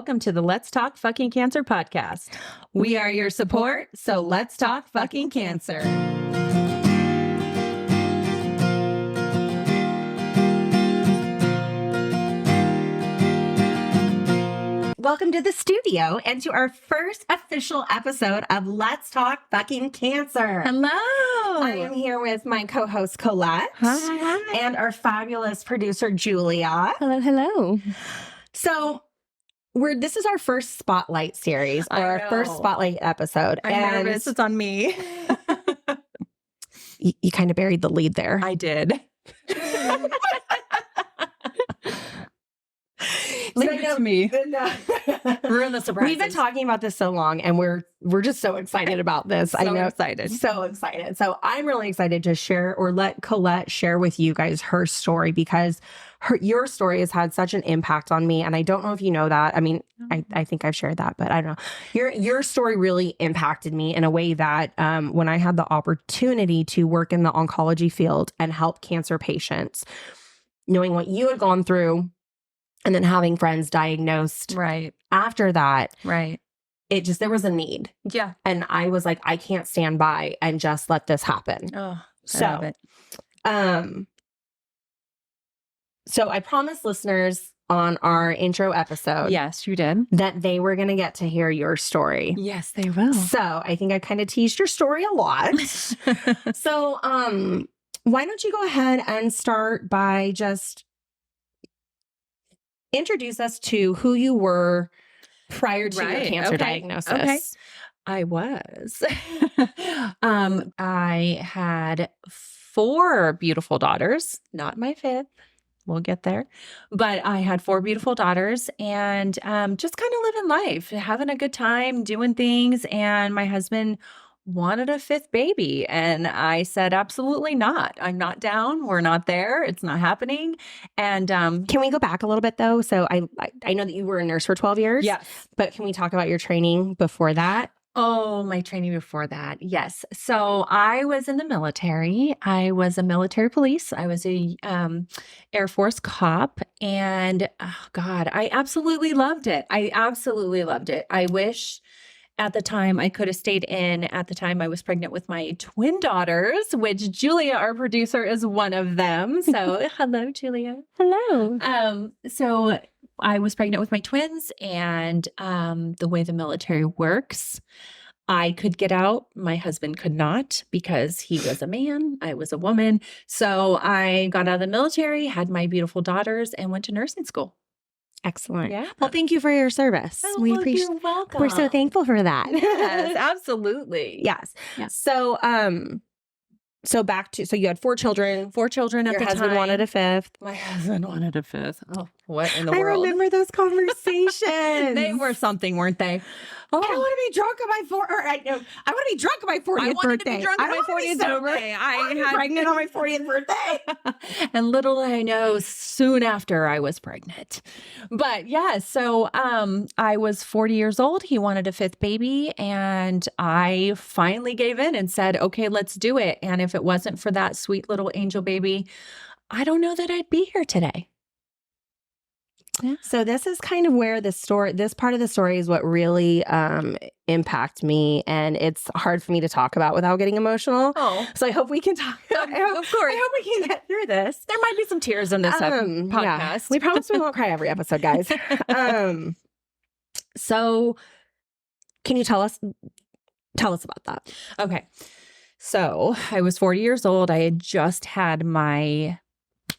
welcome to the Let's Talk Fucking Cancer podcast. We are your support, so let's talk fucking cancer. Welcome to the studio and to our first official episode of Let's Talk Fucking Cancer. Hello. I am here with my co-host Colette. Hi. And our fabulous producer Julia. Hello. So this is our first spotlight series, or our first spotlight episode. I'm nervous. It's on me. You kind of buried the lead there. I did. Leave it to me. Ruin the surprise. We've been talking about this so long, and we're just so excited about this. So excited. So I'm really excited to share, or let Colette share with you guys her story, because your story has had such an impact on me. And I don't know if you know that. I mean, I think I've shared that, but I don't know. Your story really impacted me in a way that when I had the opportunity to work in the oncology field and help cancer patients, knowing what you had gone through, and then having friends diagnosed right after that, right, there was a need. Yeah. And I was like, I can't stand by and just let this happen. Oh, so, I love it. So I promised listeners on our intro episode, Yes, you did. that they were going to get to hear your story. Yes, they will. So I think I kind of teased your story a lot. So, why don't you go ahead and start by just introduce us to who you were prior to your cancer diagnosis. Okay. I was. I had 4 beautiful daughters, not my 5th. We'll get there. But I had 4 beautiful daughters, and just kind of living life, having a good time, doing things. And my husband wanted a 5th baby. And I said, absolutely not. I'm not down. We're not there. It's not happening. And can we go back a little bit though? So I know that you were a nurse for 12 years. Yes. But can we talk about your training before that? Oh, my training before that. Yes. So I was in the military. I was a military police. I was a Air Force cop. And oh God, I absolutely loved it. I wish at the time I could have stayed in. At the time I was pregnant with my twin daughters, which Julia, our producer, is one of them. So hello, Julia. Hello. So I was pregnant with my twins, and the way the military works, I could get out. My husband could not, because he was a man. I was a woman. So I got out of the military, had my beautiful daughters, and went to nursing school. Excellent. Yeah. Well, thank you for your service. Oh, We well, appreciate. you're welcome. We're so thankful for that. Yes, absolutely. Yes. Yeah. So, so you had 4 children. 4 children at Your the time. husband wanted a 5th. My husband wanted a 5th. Oh, what in the I world? remember those conversations. They were something, weren't they? I don't want to be drunk on my I want to be drunk on my 40th I wanted birthday. to be drunk on my 40th birthday. I was pregnant on my 40th birthday. And little did I know, soon after I was pregnant. But yeah, so I was 40 years old. He wanted a 5th baby, and I finally gave in and said, okay, let's do it. And if it wasn't for that sweet little angel baby, I don't know that I'd be here today. Yeah. So this is kind of where this part of the story is what really impacted me, and it's hard for me to talk about without getting emotional. Oh, so I hope we can talk. Of course. I hope we can get through this. There might be some tears in this podcast. Yeah. We promise we won't cry every episode, guys. So can you tell us about that? Okay. So I was 40 years old. I had just had my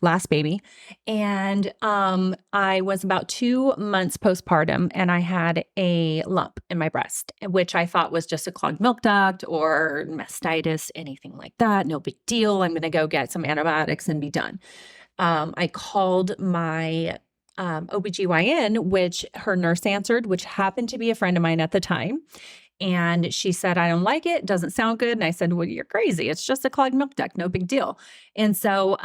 last baby, and I was about 2 months postpartum, and I had a lump in my breast, which I thought was just a clogged milk duct or mastitis, anything like that. No big deal. I'm going to go get some antibiotics and be done. I called my OBGYN, which her nurse answered, which happened to be a friend of mine at the time. And she said, I don't like it. Doesn't sound good. And I said, well, you're crazy. It's just a clogged milk duct. No big deal. And so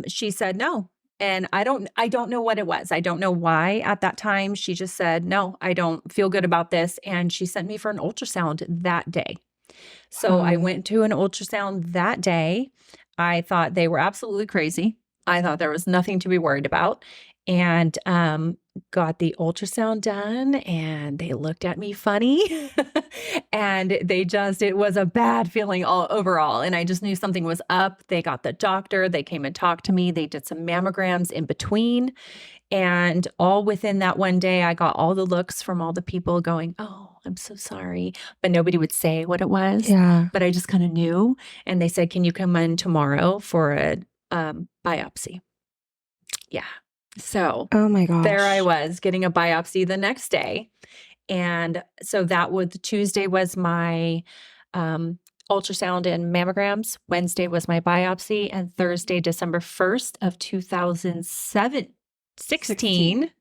she said, no. And I don't know what it was. I don't know why at that time. She just said, no, I don't feel good about this. And she sent me for an ultrasound that day. So I went to an ultrasound that day. I thought they were absolutely crazy. I thought there was nothing to be worried about. and got the ultrasound done, and they looked at me funny. And it was a bad feeling all overall. And I just knew something was up. They got the doctor, they came and talked to me. They did some mammograms in between. And all within that one day, I got all the looks from all the people going, "Oh, I'm so sorry." But nobody would say what it was. Yeah. But I just kind of knew. And they said, "Can you come in tomorrow for a biopsy?" Yeah. So Oh my gosh. there I was getting a biopsy the next day. And so Tuesday was my ultrasound and mammograms. Wednesday was my biopsy. And Thursday, December 1st of 2016.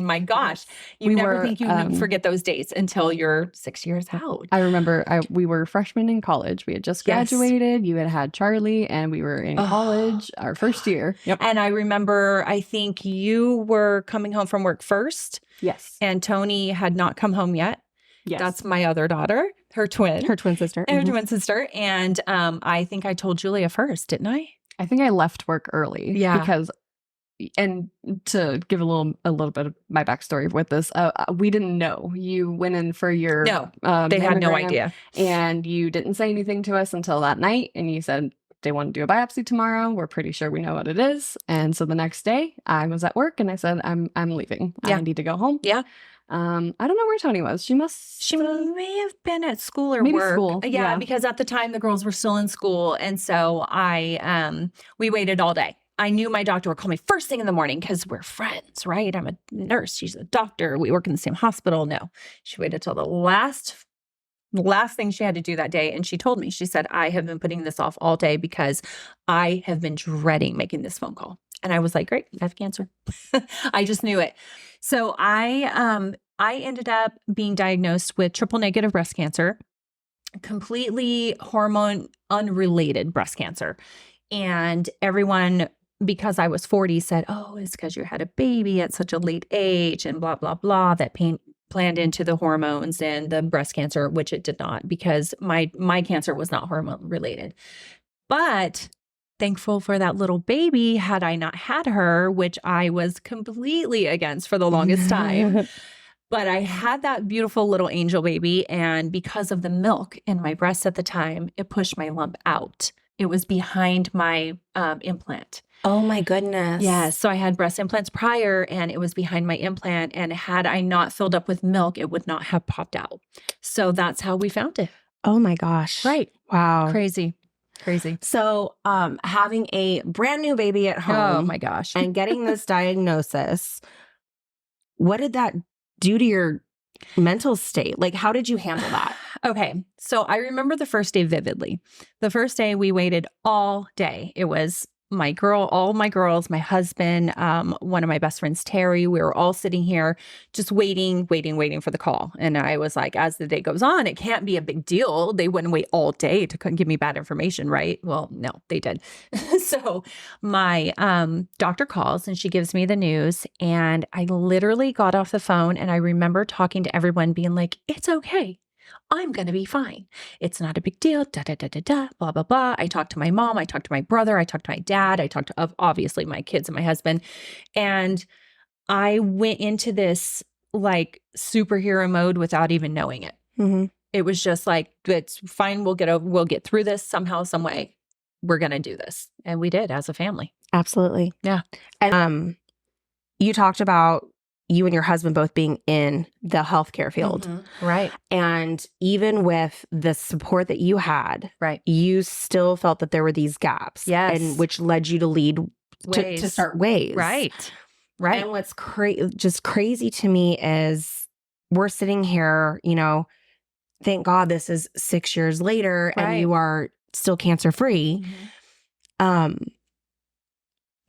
My gosh. You never think you would forget those dates until you're 6 years out. I remember we were freshmen in college. We had just graduated. You had Charlie, and we were in college our first year. Yep. And I remember, I think you were coming home from work first. Yes. And Tony had not come home yet. Yes. That's my other daughter, her twin sister. Her twin sister. And I think I told Julia first, didn't I? I think I left work early. Yeah. Because, and to give a little bit of my backstory with this, we didn't know. You went in for your No, they had no idea. And you didn't say anything to us until that night. And you said, they want to do a biopsy tomorrow. We're pretty sure we know what it is. And so the next day I was at work and I said, I'm leaving. Yeah. I need to go home. Yeah. I don't know where Tony was. She may have been at school or maybe work. School. Yeah, because at the time the girls were still in school. And so we waited all day. I knew my doctor would call me first thing in the morning because we're friends, right? I'm a nurse. She's a doctor. We work in the same hospital. No, she waited till the last thing she had to do that day. And she told me, she said, "I have been putting this off all day because I have been dreading making this phone call." And I was like, "Great, I have cancer." I just knew it. So I ended up being diagnosed with triple negative breast cancer, completely hormone unrelated breast cancer. And everyone, because I was 40, said, "Oh, it's because you had a baby at such a late age and blah, blah, blah, that planned into the hormones and the breast cancer," which it did not, because my cancer was not hormone related. But thankful for that little baby, had I not had her, which I was completely against for the longest time. But I had that beautiful little angel baby. And because of the milk in my breast at the time, it pushed my lump out. It was behind my implant. Oh my goodness. Yes. So I had breast implants prior and it was behind my implant. And had I not filled up with milk, it would not have popped out. So that's how we found it. Oh my gosh. Right. Wow. Crazy. So having a brand new baby at home. Oh my gosh. And getting this diagnosis, what did that do to your mental state? Like, how did you handle that? Okay. So I remember the first day vividly. The first day we waited all day. It was all my girls, my husband, one of my best friends, Terry. We were all sitting here just waiting for the call. And I was like, as the day goes on, it can't be a big deal. They wouldn't wait all day to give me bad information, right? Well, no, they did. So my doctor calls and she gives me the news. And I literally got off the phone and I remember talking to everyone being like, "It's okay. I'm going to be fine. It's not a big deal, da, da, da, da, da, blah, blah, blah." I talked to my mom. I talked to my brother. I talked to my dad. I talked to, obviously, my kids and my husband. And I went into this like superhero mode without even knowing it. Mm-hmm. It was just like, it's fine. We'll get through this somehow, some way. We're going to do this. And we did as a family. Absolutely. Yeah. And you talked about you and your husband both being in the healthcare field. Mm-hmm. Right. And even with the support that you had, right, you still felt that there were these gaps. Yes. And which led you to lead to start Ways. Right. And what's just crazy to me is we're sitting here, thank God this is 6 years later and you are still cancer free. Mm-hmm.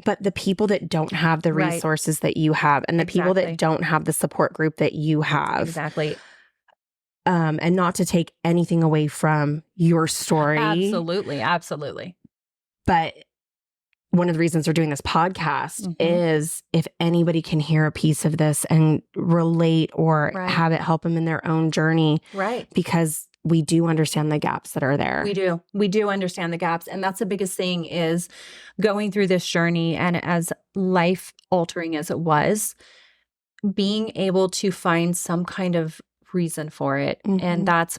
But the people that don't have the resources that you have and the people that don't have the support group that you have. Exactly. And not to take anything away from your story. Absolutely. But one of the reasons we're doing this podcast is if anybody can hear a piece of this and relate or have it help them in their own journey. Right. Because we do understand the gaps that are there. We do understand the gaps. And that's the biggest thing is going through this journey. And as life altering as it was, being able to find some kind of reason for it. And that's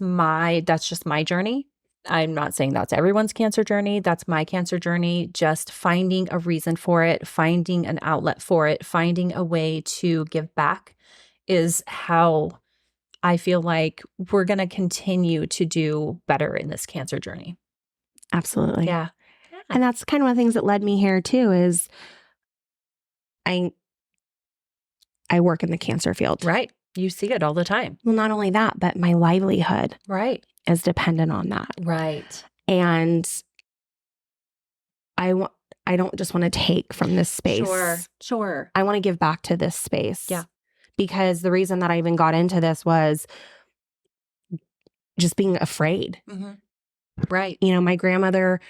just my journey. I'm not saying that's everyone's cancer journey. That's my cancer journey. Just finding a reason for it, finding an outlet for it, finding a way to give back is how I feel like we're going to continue to do better in this cancer journey. Absolutely. Yeah. And that's kind of one of the things that led me here too, is I work in the cancer field. Right. You see it all the time. Well, not only that, but my livelihood Right. is dependent on that. Right. And I don't just want to take from this space. Sure. I want to give back to this space. Yeah. Because the reason that I even got into this was just being afraid. Right. You know, my grandmother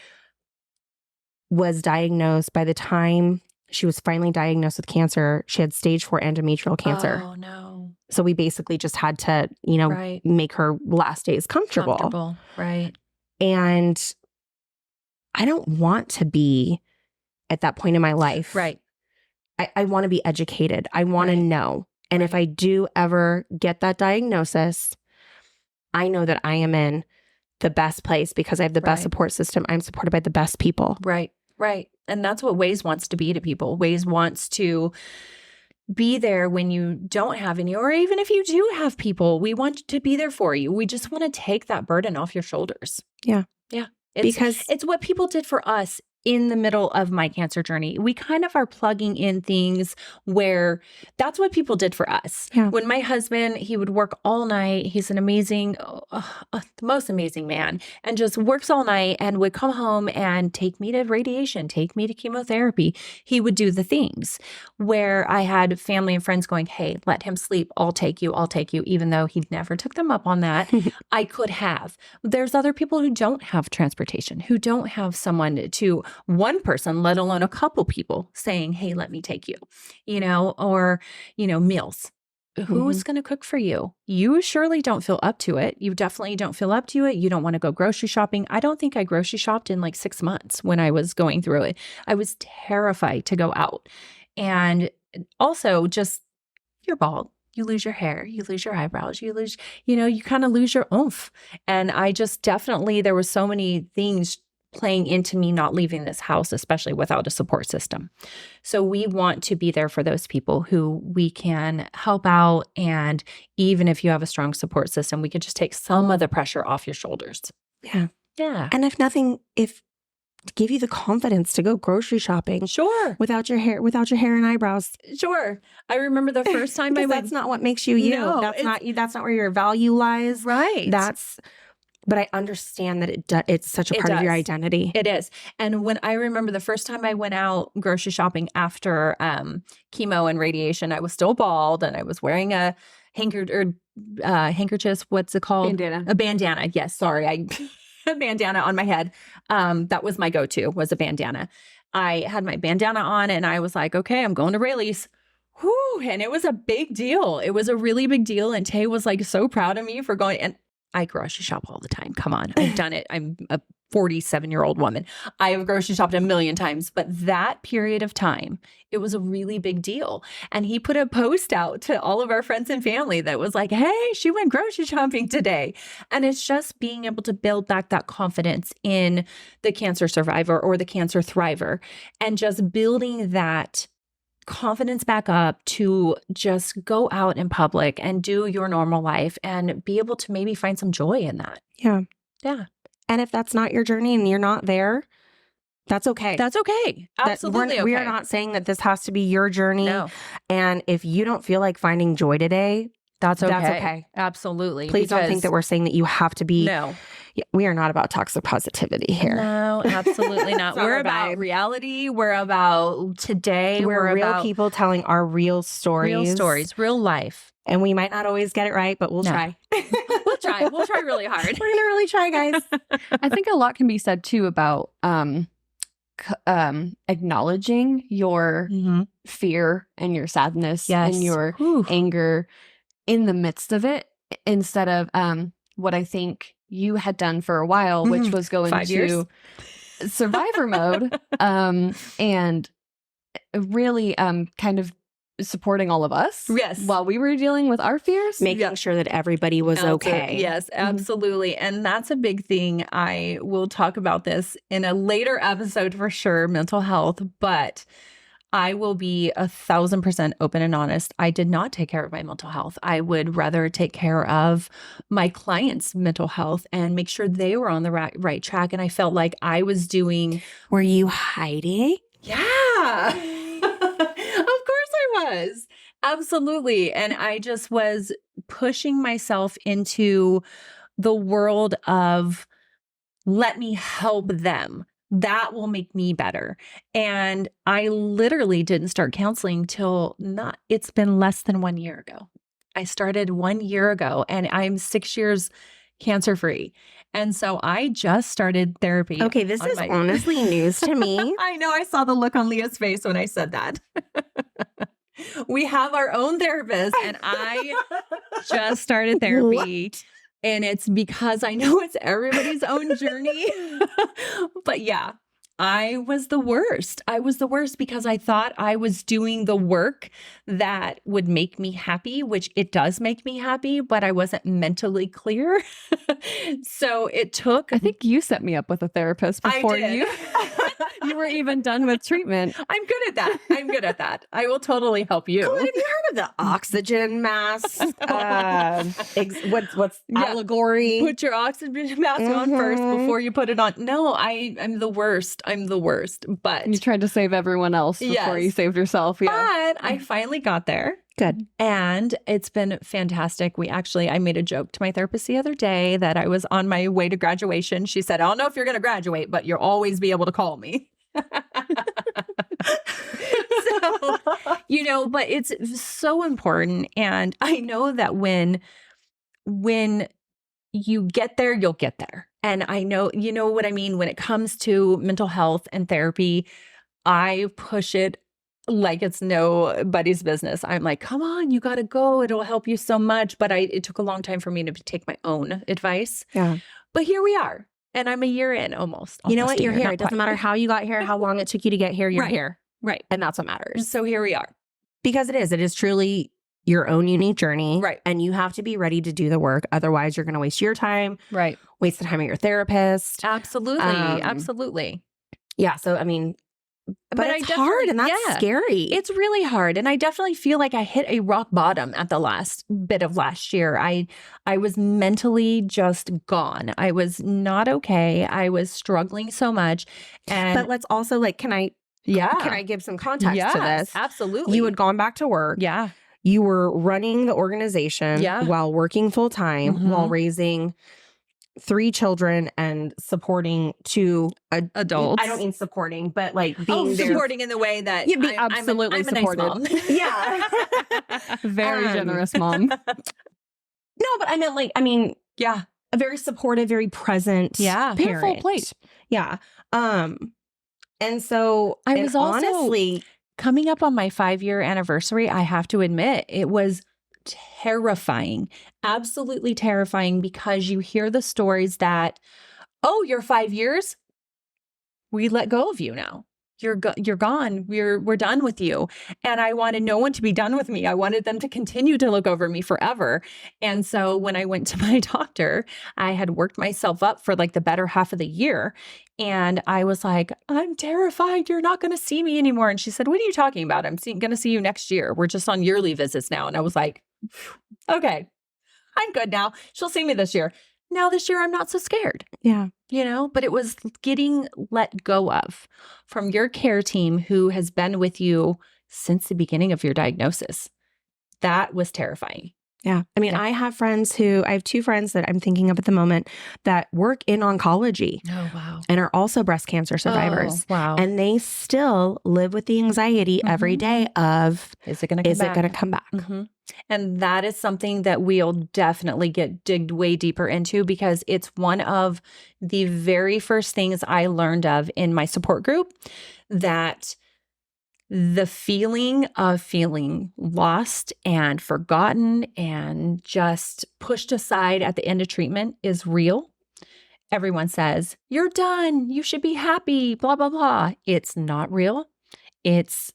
was diagnosed. By the time she was finally diagnosed with cancer, she had stage 4 endometrial cancer. Oh, no. So we basically just had to, Right. make her last days comfortable. Right. And I don't want to be at that point in my life. Right. I want to be educated. I want to know. And if I do ever get that diagnosis, I know that I am in the best place because I have the best support system. I'm supported by the best people. Right. And that's what Waze wants to be to people. Waze wants to be there when you don't have any, or even if you do have people, we want to be there for you. We just want to take that burden off your shoulders. Yeah. Because it's what people did for us in the middle of my cancer journey. We kind of are plugging in things where that's what people did for us. Yeah. When my husband, he would work all night. He's an amazing, the most amazing man, and just works all night and would come home and take me to radiation, take me to chemotherapy. He would do the things where I had family and friends going, hey, let him sleep. I'll take you. Even though he never took them up on that. I could have. There's other people who don't have transportation, who don't have someone to one person, let alone a couple people saying, hey, let me take you, or, meals. Who's going to cook for you? You surely don't feel up to it. You definitely don't feel up to it. You don't want to go grocery shopping. I don't think I grocery shopped in like 6 months when I was going through it. I was terrified to go out. And also just, you're bald. You lose your hair, you lose your eyebrows, you lose, you kind of lose your oomph. And I just definitely, there were so many things playing into me not leaving this house, especially without a support system. So we want to be there for those people who we can help out. And even if you have a strong support system, we can just take some of the pressure off your shoulders. Yeah. Yeah. And if to give you the confidence to go grocery shopping. Sure. Without your hair and eyebrows. Sure. I remember the first time I went. That's not what makes you you. No, that's not where your value lies. Right. But I understand that it's such a part of your identity. It is. And when I remember the first time I went out grocery shopping after chemo and radiation, I was still bald and I was wearing a handkerchief. What's it called? Bandana. A bandana. Yes. Sorry. A bandana on my head. That was my go-to, was a bandana. I had my bandana on and I was like, okay, I'm going to Rayleigh's. Whew. And it was a big deal. It was a really big deal. And Tay was like so proud of me for going. And I grocery shop all the time. Come on. I've done it. I'm a 47-year-old woman. I have grocery shopped a million times, but that period of time, it was a really big deal. And he put a post out to all of our friends and family that was like, hey, she went grocery shopping today. And it's just being able to build back that confidence in the cancer survivor or the cancer thriver, and just building that confidence back up to just go out in public and do your normal life and be able to maybe find some joy in that. Yeah. Yeah. And if that's not your journey and you're not there, that's okay. That's okay. Absolutely okay. We are not saying that this has to be your journey. No. And if you don't feel like finding joy today, that's okay. That's okay. Absolutely. Please don't think that we're saying that you have to be. No. We are not about toxic positivity here. No, absolutely not. We're about reality. We're about today. We're real about people telling our real stories. Real stories, real life. And we might not always get it right, but we'll try. We'll try. We'll try really hard. We're going to really try, guys. I think a lot can be said too about acknowledging your fear and your sadness and your anger in the midst of it, instead of what I think you had done for a while, which was go 5 years. into survivor mode, and really kind of supporting all of us. Yes. While we were dealing with our fears. Making sure that everybody was okay. Yes, absolutely. And that's a big thing. I will talk about this in a later episode for sure, mental health, but I will be 1,000% open and honest. I did not take care of my mental health. I would rather take care of my clients' mental health and make sure they were on the right track. And I felt like I was doing. Were you hiding? Yeah. Of course I was. Absolutely. And I just was pushing myself into the world of let me help them. That will make me better. And I literally didn't start counseling till it's been less than 1 year ago. I started 1 year ago and I'm 6 years cancer free. And so I just started therapy. Okay, this is honestly news to me. I know. I saw the look on Leah's face when I said that. We have our own therapist and I just started therapy. What? And it's because I know it's everybody's own journey. But yeah, I was the worst. I was the worst because I thought I was doing the work that would make me happy, which it does make me happy, but I wasn't mentally clear. So it took. I think you set me up with a therapist before you were even done with treatment. I'm good at that. I'm good at that. I will totally help you. Colette, have you heard of the oxygen mask? What's allegory? Put your oxygen mask on first before you put it on. No, I'm the worst. I'm the worst. But you tried to save everyone else before you saved yourself. Yeah. But I finally got there. Good. And it's been fantastic. I made a joke to my therapist the other day that I was on my way to graduation. She said, I don't know if you're going to graduate, but you'll always be able to call me. So, but it's so important. And I know that when you get there, you'll get there. And I know, you know what I mean? When it comes to mental health and therapy, I push it like it's nobody's business. I'm like, come on, you got to go. It'll help you so much. But it took a long time for me to take my own advice. Yeah. But here we are. And I'm a year in almost. You know what? a You're year, here. not It doesn't quite. matter how you got here, how long it took you to get here. You're Right. here. Right. And that's what matters. So here we are. Because it is truly your own unique journey. Right. And you have to be ready to do the work. Otherwise, you're going to waste your time, Right. waste the time of your therapist. Absolutely. Absolutely. Yeah. So, I mean, but it's hard and that's scary. It's really hard. And I definitely feel like I hit a rock bottom at the last bit of last year. I was mentally just gone. I was not okay. I was struggling so much. But let's also can I give some context to this? Absolutely. You had gone back to work. Yeah. You were running the organization while working full time, while raising 3 children and supporting 2 adults. I don't mean supporting, but being there. Supporting in the way that absolutely I'm supported. A nice mom. Yeah. Very generous mom. No, but I meant yeah, a very supportive, very present Yeah. parent. Full plate. Yeah. And so I was also honestly coming up on my 5-year anniversary. I have to admit, it was terrifying, absolutely terrifying, because you hear the stories that, oh, you're 5 years. We let go of you now. You're gone. We're done with you. And I wanted no one to be done with me. I wanted them to continue to look over me forever. And so when I went to my doctor, I had worked myself up for the better half of the year. And I was like, I'm terrified. You're not going to see me anymore. And she said, what are you talking about? I'm going to see you next year. We're just on yearly visits now. And I was like, okay, I'm good now. She'll see me this year. Now this year, I'm not so scared. Yeah. But it was getting let go of from your care team who has been with you since the beginning of your diagnosis. That was terrifying. Yeah. I mean, I have 2 friends that I'm thinking of at the moment that work in oncology. Oh, wow. And are also breast cancer survivors. Oh, wow. And they still live with the anxiety every day of, is it going to come back? Mm-hmm. And that is something that we'll definitely digged way deeper into, because it's one of the very first things I learned of in my support group, that the feeling of feeling lost and forgotten and just pushed aside at the end of treatment is real. everyone says, you're done. You should be happy, blah, blah, blah. It's not real. It's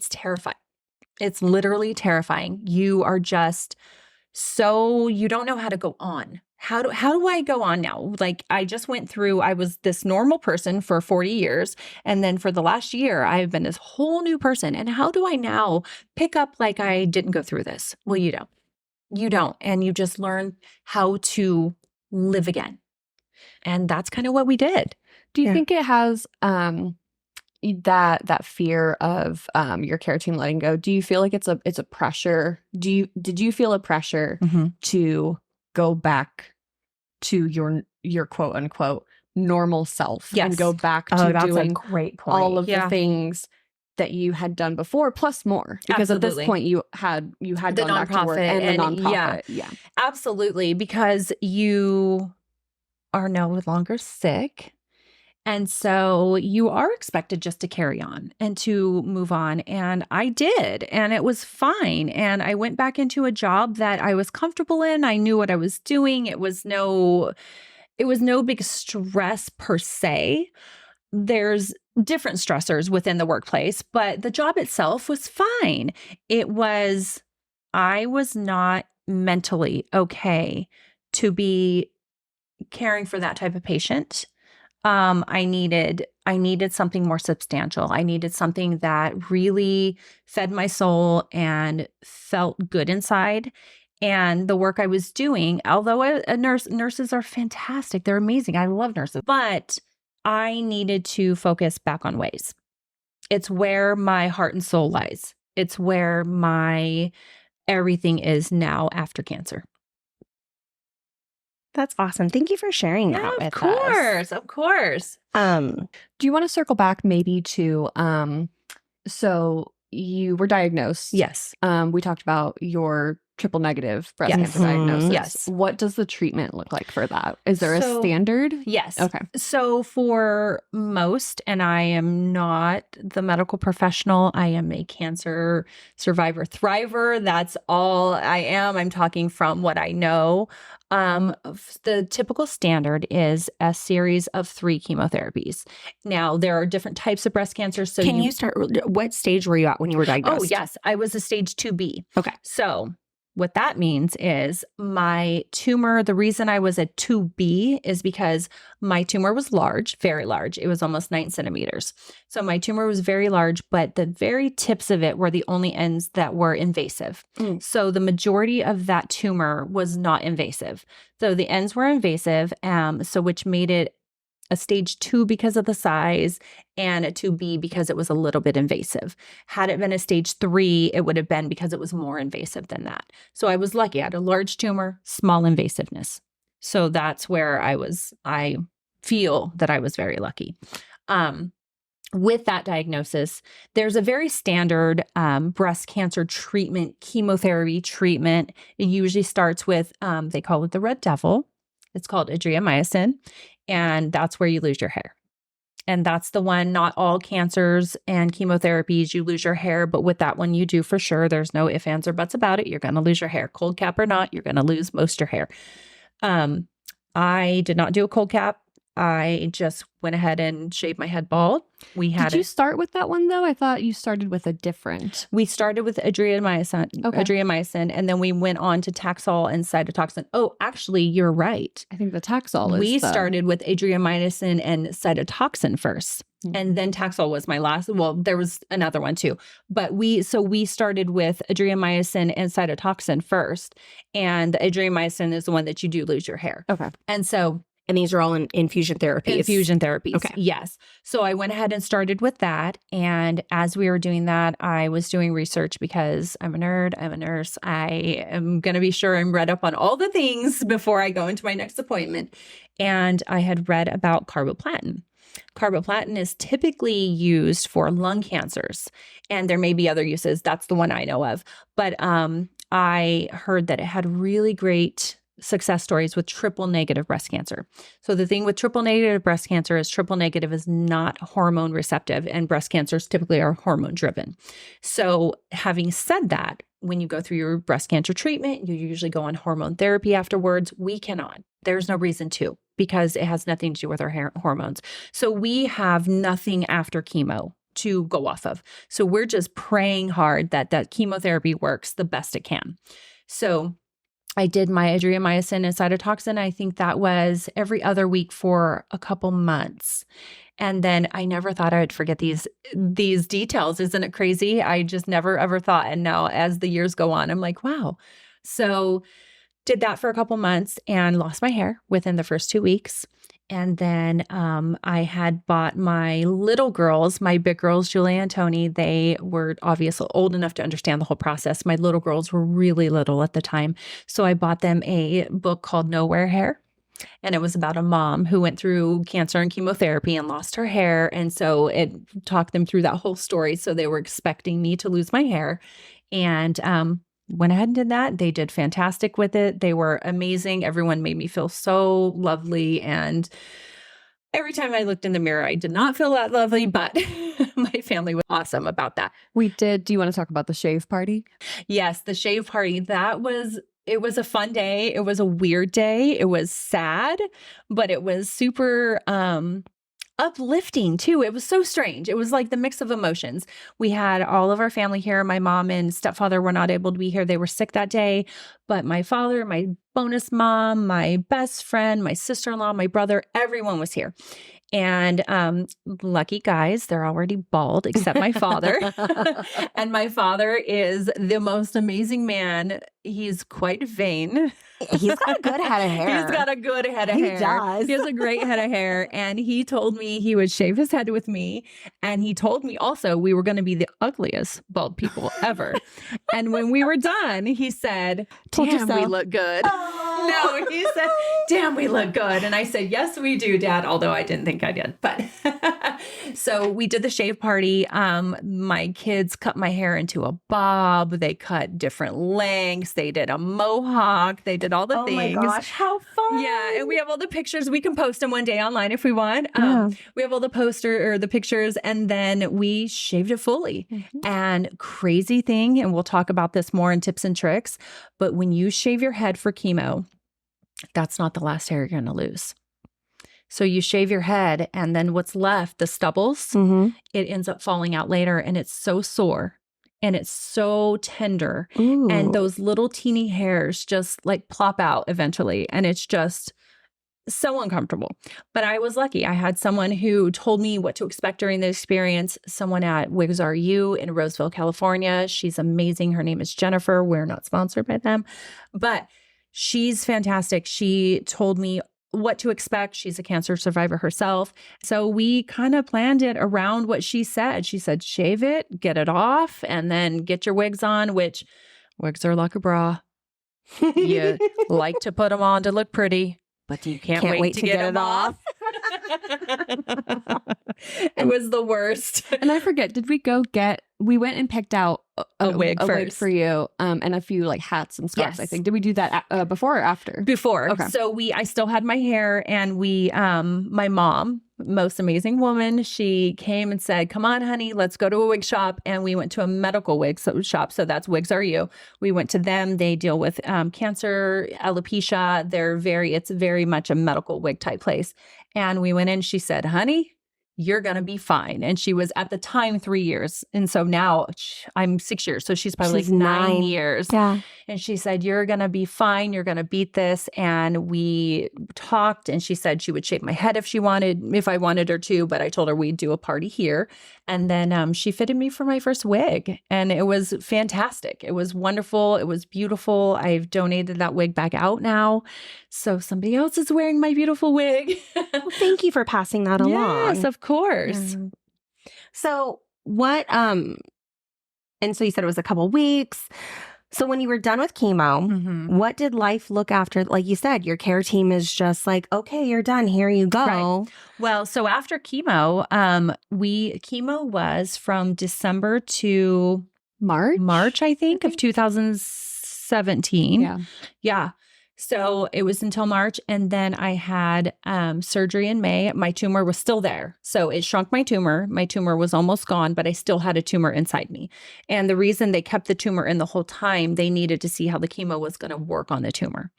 terrifying. It's literally terrifying. You are just you don't know how to go on. How do I go on now? Like I just went through, I was this normal person for 40 years. And then for the last year, I've been this whole new person. And how do I now pick up like I didn't go through this? Well, you don't. You don't. And you just learn how to live again. And that's kind of what we did. Do you think it has that fear of your care team letting go? Do you feel like it's a pressure? Did you feel a pressure to go back to your quote unquote normal self and go back to doing a great point. all of the things that you had done before plus more? Because at this point you had the gone back to work nonprofit and the nonprofit. Yeah, absolutely. Because you are no longer sick. And so you are expected just to carry on and to move on. And I did, and it was fine. And I went back into a job that I was comfortable in. I knew what I was doing. It was no big stress per se. There's different stressors within the workplace, but the job itself was fine. I was not mentally okay to be caring for that type of patient. I needed something more substantial. I needed something that really fed my soul and felt good inside. And the work I was doing, although nurses are fantastic. They're amazing. I love nurses, but I needed to focus back on ways. It's where my heart and soul lies. It's where my everything is now after cancer. That's awesome. Thank you for sharing that with us. Of course. Do you want to circle back maybe to so you were diagnosed? Yes. We talked about your triple negative breast cancer diagnosis. Yes. What does the treatment look like for that? Is there a standard? Yes. Okay. So for most, and I am not the medical professional, I am a cancer survivor thriver. That's all I am. I'm talking from what I know. The typical standard is a series of 3 chemotherapies. Now, there are different types of breast cancer. So can you start? What stage were you at when you were diagnosed? Oh, yes. I was a stage 2B. Okay. So what that means is my tumor, the reason I was a 2B is because my tumor was large, very large. It was almost 9 centimeters. So my tumor was very large, but the very tips of it were the only ends that were invasive. So the majority of that tumor was not invasive. So the ends were invasive, so which made it a stage 2 because of the size and a 2B because it was a little bit invasive. Had it been a stage 3, it would have been because it was more invasive than that. So I was lucky. I had a large tumor, small invasiveness. So that's where I feel that I was very lucky. With that diagnosis, there's a very standard breast cancer treatment, chemotherapy treatment. It usually starts with, they call it the red devil. It's called adriamycin. And that's where you lose your hair. And that's the one, not all cancers and chemotherapies, you lose your hair. But with that one, you do for sure. There's no ifs, ands, or buts about it. You're going to lose your hair. Cold cap or not, you're going to lose most of your hair. I did not do a cold cap. I just went ahead and shaved my head bald. Did you start with that one though? I thought you started with a different. We started with adriamycin, and then we went on to Taxol and cytotoxin. Oh, actually, you're right. I think the Taxol We started with adriamycin and cytotoxin first, and then Taxol was my last. Well, there was another one too, but we started with adriamycin and cytotoxin first, and the adriamycin is the one that you do lose your hair. Okay, And these are all in infusion therapies. Infusion therapies. Okay. Yes. So I went ahead and started with that. And as we were doing that, I was doing research because I'm a nerd. I'm a nurse. I am going to be sure I'm read up on all the things before I go into my next appointment. And I had read about carboplatin. Carboplatin is typically used for lung cancers. And there may be other uses. That's the one I know of. But I heard that it had really great success stories with triple negative breast cancer. So the thing with triple negative breast cancer is triple negative is not hormone receptive, and breast cancers typically are hormone driven. So having said that, when you go through your breast cancer treatment, you usually go on hormone therapy afterwards. We cannot. There's no reason to, because it has nothing to do with our hormones. So we have nothing after chemo to go off of. So we're just praying hard that that chemotherapy works the best it can. So I did my adriamycin and cytotoxin. I think that was every other week for a couple months. And then I never thought I would forget these details. Isn't it crazy? I just never ever thought. And now as the years go on, I'm like, wow. So did that for a couple months and lost my hair within the first 2 weeks. And then I had bought my little girls, my big girls, Julie and Tony. They were obviously old enough to understand the whole process. My little girls were really little at the time. So I bought them a book called No Wear Hair. And it was about a mom who went through cancer and chemotherapy and lost her hair. And so it talked them through that whole story. So they were expecting me to lose my hair. And went ahead and did that. They did fantastic with it. They were amazing. Everyone made me feel so lovely. And every time I looked in the mirror, I did not feel that lovely, but my family was awesome about that. We did. Do you want to talk about the shave party? Yes, the shave party. It was a fun day. It was a weird day. It was sad, but it was super uplifting too. It was so strange. It was like the mix of emotions. We had all of our family here. My mom and stepfather were not able to be here. They were sick that day, but my father, my bonus mom, my best friend, my sister-in-law, my brother, everyone was here. And lucky guys, they're already bald except my father. And my father is the most amazing man. He's quite vain. He's got a good head of hair. He's got a good head of hair. He does. He has a great head of hair. And he told me he would shave his head with me. And he told me also we were going to be the ugliest bald people ever. And when we were done, he said, "Damn, we look good." Oh. No, he said, "Damn, we look good." And I said, "Yes, we do, Dad." Although I didn't think I did. But so we did the shave party. My kids cut my hair into a bob. They cut different lengths. They did a mohawk. They did all the things. Oh my gosh, how fun. Yeah, and we have all the pictures. We can post them one day online if we want. Yeah. We have all the pictures, and then we shaved it fully. Mm-hmm. And crazy thing, and we'll talk about this more in tips and tricks, but when you shave your head for chemo, that's not the last hair you're going to lose. So you shave your head, and then what's left, the stubbles, it ends up falling out later, and it's so sore. And it's so tender. Ooh. And those little teeny hairs just like plop out eventually. And it's just so uncomfortable. But I was lucky. I had someone who told me what to expect during the experience. Someone at Wigs R U in Roseville, California. She's amazing. Her name is Jennifer. We're not sponsored by them, but she's fantastic. She told me what to expect. She's a cancer survivor herself. So we kind of planned it around what she said. She said, shave it, get it off, and then get your wigs on, which wigs are like a bra. You like to put them on to look pretty, but you can't wait to get them off. It was the worst. And I forget, did we went and picked out a wig first for you, and a few like hats and scarves, Yes. I think. Did we do that before or after? Before. Okay. So I still had my hair, and my mom, most amazing woman, she came and said, "Come on, honey, let's go to a wig shop." And we went to a medical wig shop. So that's Wigs R U. We went to them. They deal with cancer, alopecia. It's very much a medical wig type place. And we went in, she said, "Honey, you're going to be fine." And she was at the time 3 years. And so now I'm 6 years. So she's probably She's like 9 9 years. Yeah. And she said, "You're going to be fine. You're going to beat this." And we talked, and she said she would shave my head if I wanted her to, but I told her we'd do a party here. And then she fitted me for my first wig, and it was fantastic. It was wonderful. It was beautiful. I've donated that wig back out now. So somebody else is wearing my beautiful wig. Well, thank you for passing that along. Yes, of course. Yeah. So what, and so you said it was a couple weeks. So when you were done with chemo, what did life look after? Like you said, your care team is just like, "Okay, you're done. Here you go." Right. Well, so after chemo, chemo was from December to March, I think, of 2017. Yeah. Yeah. So it was until March. And then I had surgery in May. My tumor was still there. So it shrunk my tumor. My tumor was almost gone, but I still had a tumor inside me. And the reason they kept the tumor in the whole time, they needed to see how the chemo was going to work on the tumor.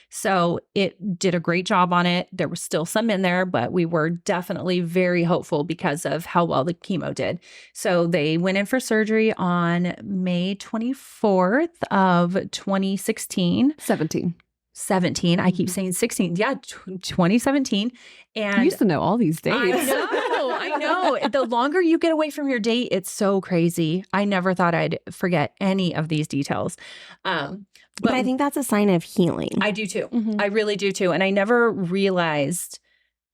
So it did a great job on it. There was still some in there, but we were definitely very hopeful because of how well the chemo did. So they went in for surgery on May 24th of 2016. 17. I keep saying 16. Yeah, 2017. And You used to know all these dates. I know. The longer you get away from your date, it's so crazy. I never thought I'd forget any of these details. But I think that's a sign of healing. I do too. I really do too. And I never realized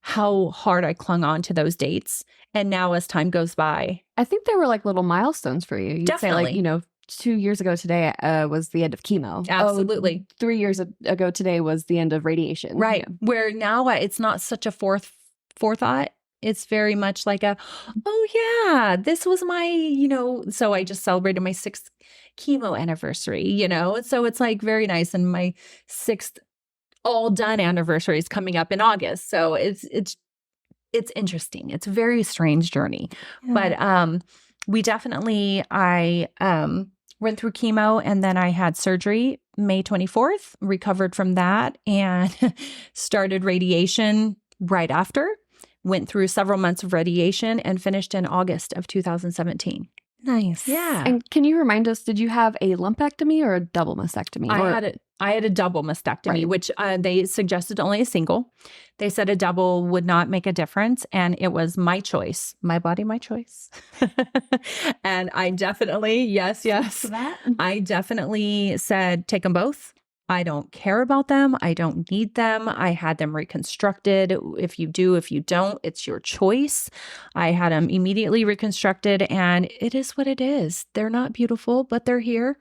how hard I clung on to those dates. And now as time goes by, I think they were like little milestones for you. You'd say Definitely. like, 2 years ago today was the end of chemo. Absolutely. 3 years ago today was the end of radiation. right. Where now it's not such a forethought. It's very much like oh yeah, this was my, so I just celebrated my 6th chemo anniversary, so it's like very nice. And my 6th all done anniversary is coming up in August. So it's interesting. It's a very strange journey, but we definitely, I went through chemo and then I had surgery May 24th, recovered from that and started radiation right after. Went through several months of radiation and finished in August of 2017. Nice. Yeah. And can you remind us, did you have a lumpectomy or a double mastectomy? I had a double mastectomy, Right. which they suggested only a single. They said a double would not make a difference. And it was my choice, my body, my choice. And I definitely, yes. I definitely said, take them both. I don't care about them. I don't need them. I had them reconstructed. If you do, if you don't, it's your choice. I had them immediately reconstructed and it is what it is. They're not beautiful, but they're here.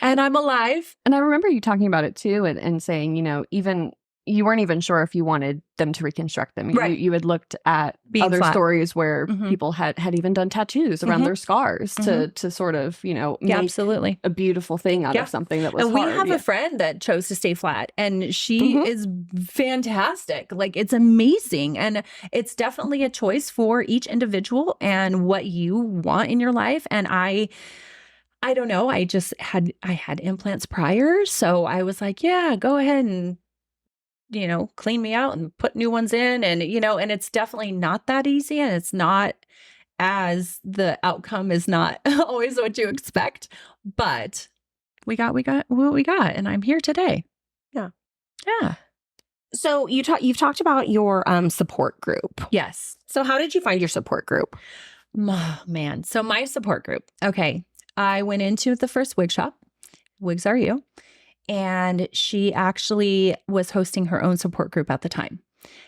And I'm alive. And I remember you talking about it too and saying, even you weren't even sure if you wanted them to reconstruct them. Right. You had looked at Being other flat. stories where people had even done tattoos around their scars to sort of, Yeah, make absolutely. a beautiful thing out Yeah. of something that was And we hard. have a friend that chose to stay flat and she is fantastic. Like it's amazing. And it's definitely a choice for each individual and what you want in your life. And I don't know. I had implants prior. So I was like, yeah, go ahead and, clean me out and put new ones in. And, and it's definitely not that easy. And it's not as the outcome is not always what you expect. But we got what we got. And I'm here today. Yeah. Yeah. So you've talked about your support group. Yes. So how did you find your support group? Oh, man. So my support group. Okay. I went into the first wig shop. Wigs Are You. And she actually was hosting her own support group at the time.